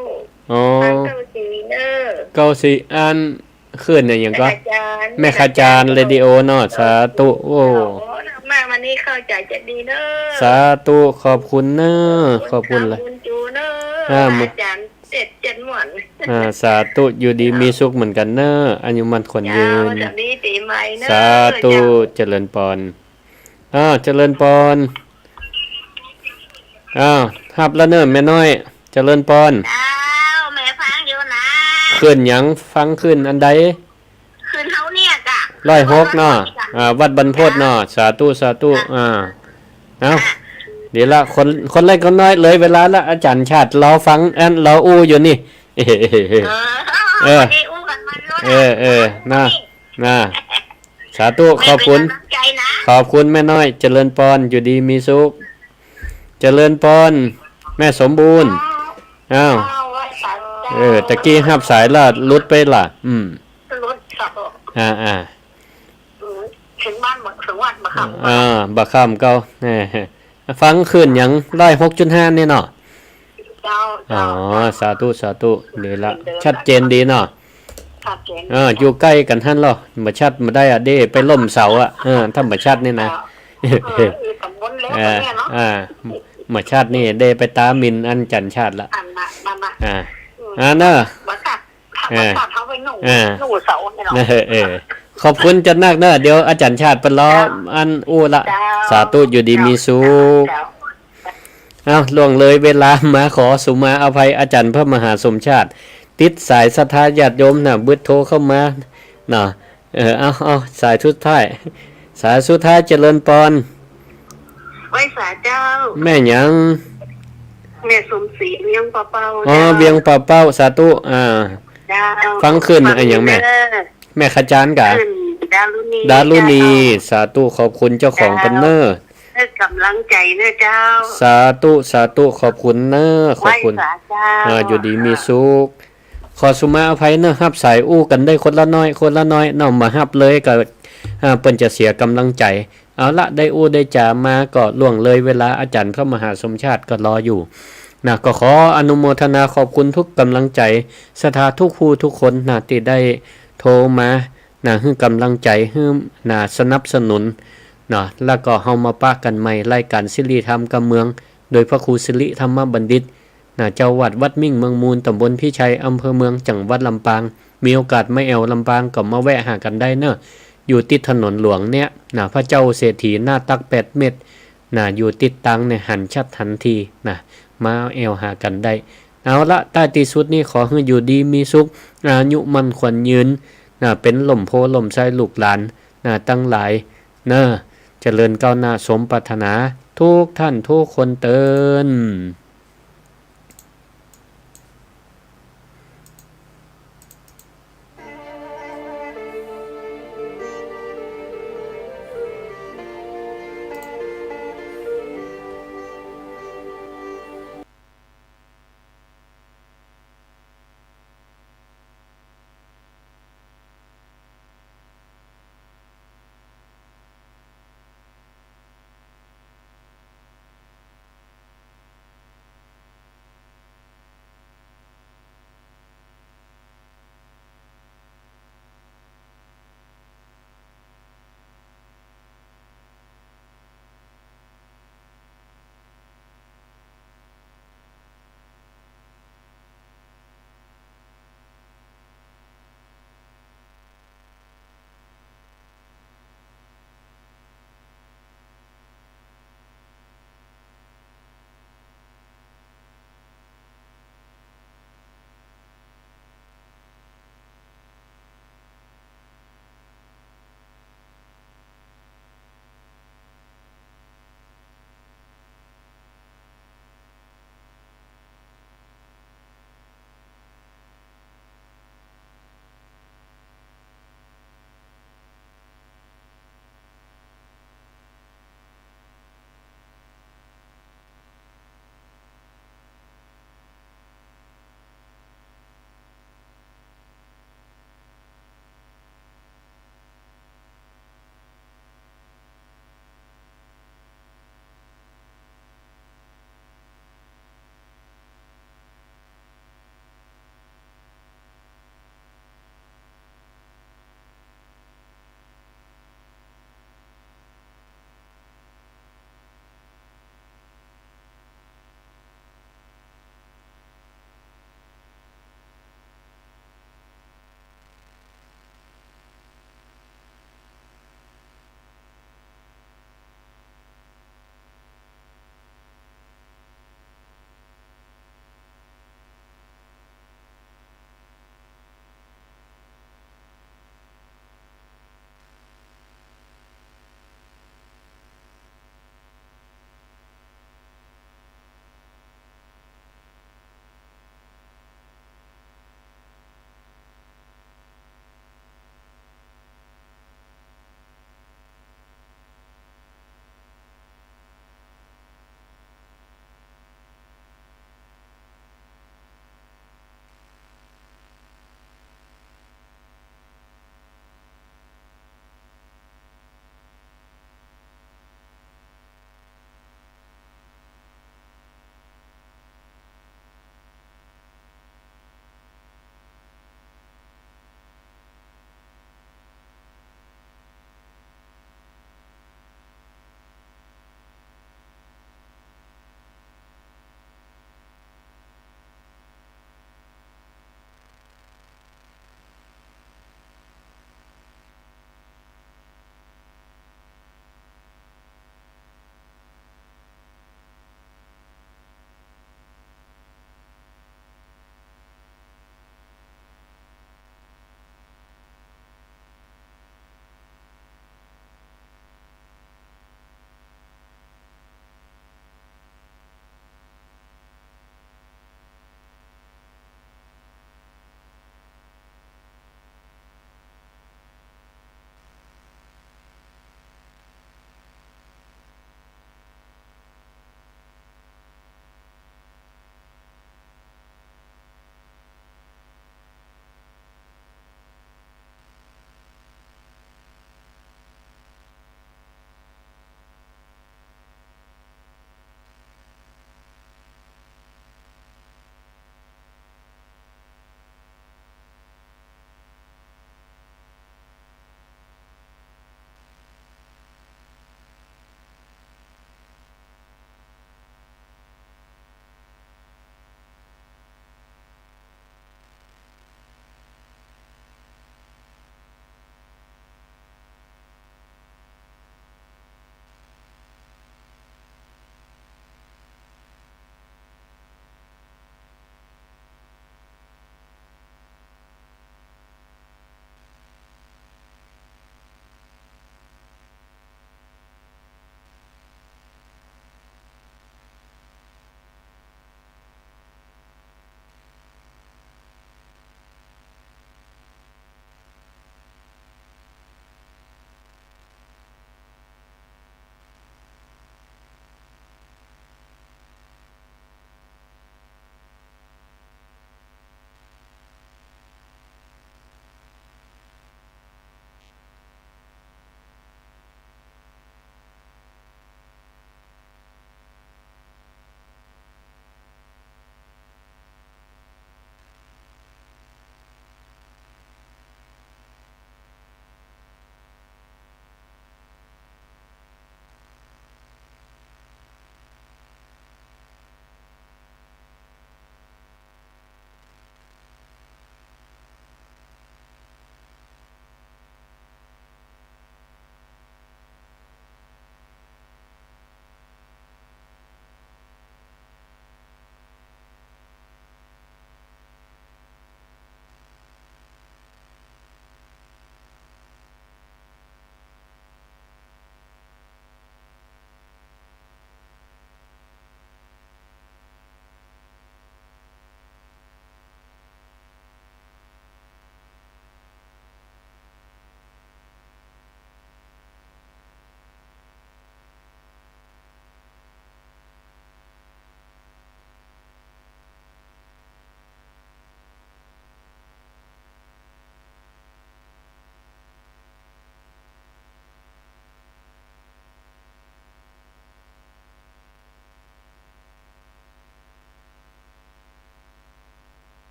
อ๋อ บ้านเก้าสีเนอร์ เก้าสิอันขึ้นเนี่ยหยังก็ แม่ขจารเรดิโอเนาะสาธุโอ้ มาวันนี้เข้าใจจะดีเนอ สาธุขอบคุณเน้อขอบคุณเลย บุญจูเนอ อ่า อาจารย์เจ็ดหมวน สาธุอยู่ดีมีสุขเหมือนกันเน้ออายุมันคนยืน สวัสดีปีใหม่เนอ สาธุเจริญพรเจริญพรฮับแล้วเน้อแม่น้อย เจริญพร อ้าวแม่ฟังอยู่นะ ขึ้นหยังฟังขึ้นอันใด คืนเขาเนี่ยกะ 106เนาะวัดบรรพตเนาะสาธุสาธุเอาเดี๋ยวละคนเล็กคนน้อยเลยเวลาละอาจารย์ชาติเราฟังเราอู้อยู่นี่วันนี้อู้กันมันรู้นะ น่ะสาธุขอบคุณ แม่เป็นกำลังใจนะ ขอบคุณแม่น้อยเจริญพรอยู่ดีมีสุขเจริญพรแม่สมบูรณ์อ้าวตะกี้หับสายละลุดไปล่ะรถขับ ถึงบ้านหมดถึงวัดมาขับ บักข้ามเก่าฟังขึ้นหยัง106.5นี่เนาะ เจ้า อ๋อสาธุสาธุดีละชัดเจนดีเนาะ ขับเจน อยู่ใกล้กันท่านหรอมาชัดมาได้เด้ไปล่มเสาถ้ามาชัดนี่นะตำบลเล็กเนี่ยเนาะ มาชาตินี่ได้ไปตามินอันจันชาติละ มาเนอะมาขับเขาไปหนูเสาเนี่ยเนาะ ขอบคุณจันนักเนอะเดี๋ยวอาจารย์ชาติเป็นล้ออันอู้ละสาธุอยู่ดีมีสุขล่วงเลยเวลามาขอสุมาอภัยอาจารย์พระมหาสมชาติติดสายศรัทธาญาติโยมน่ะบึดโทรเข้ามาเนาะเอาสายสุดท้ายเจริญพร ไว้สาเจ้า แม่หยังแม่สมศรีเวียงเป้าเวียงเป้าสาธุฟังขึ้นอะไรอย่างแม่ขจารกะดารุณีสาธุขอบคุณเจ้าของปันเนอร์กำลังใจเนอเจ้าสาธุขอบคุณเนอขอบคุณอยู่ดีมีสุขขอสุมาอภัยเนอฮับสายอู้กันได้คนละน้อยน้องมาฮับเลยก็เปิ้นจะเสียกำลังใจเอาละได้อู้ได้จ่ามาก็ล่วงเลยเวลาอาจารย์พระมหาสมชาติก็รออยู่ก็ขออนุโมทนาขอบคุณทุกกำลังใจศรัทธาทุกผู้ทุกคนที่ได้โทรมาให้กำลังใจให้สนับสนุนแล้วก็เฮามาปะกันใหม่รายการศิริธรรมกำเมืองโดยพระครูศิริธรรมบัณฑิตเจ้าวัดมิ่งเมืองมูลตำบลพิชัยอำเภอเมืองจังหวัดลำปางมีโอกาสไม่แอวลำปางก็มาแวะหากันได้เนอะอยู่ติดถนนหลวงเนี่ยพระเจ้าเศรษฐีหน้าตัก8 เมตรอยู่ติดตังหันชัดทันทีมาแอวหากันได้เอาละใต้ที่สุดนี่ขอให้อยู่ดีมีสุขอายุมันขวัญยืนเป็นหล่มโพล่มไส้ลูกหลานตั้งหลายเจริญก้าวหน้าสมปรารถนาทุกท่านทุกคนเตือน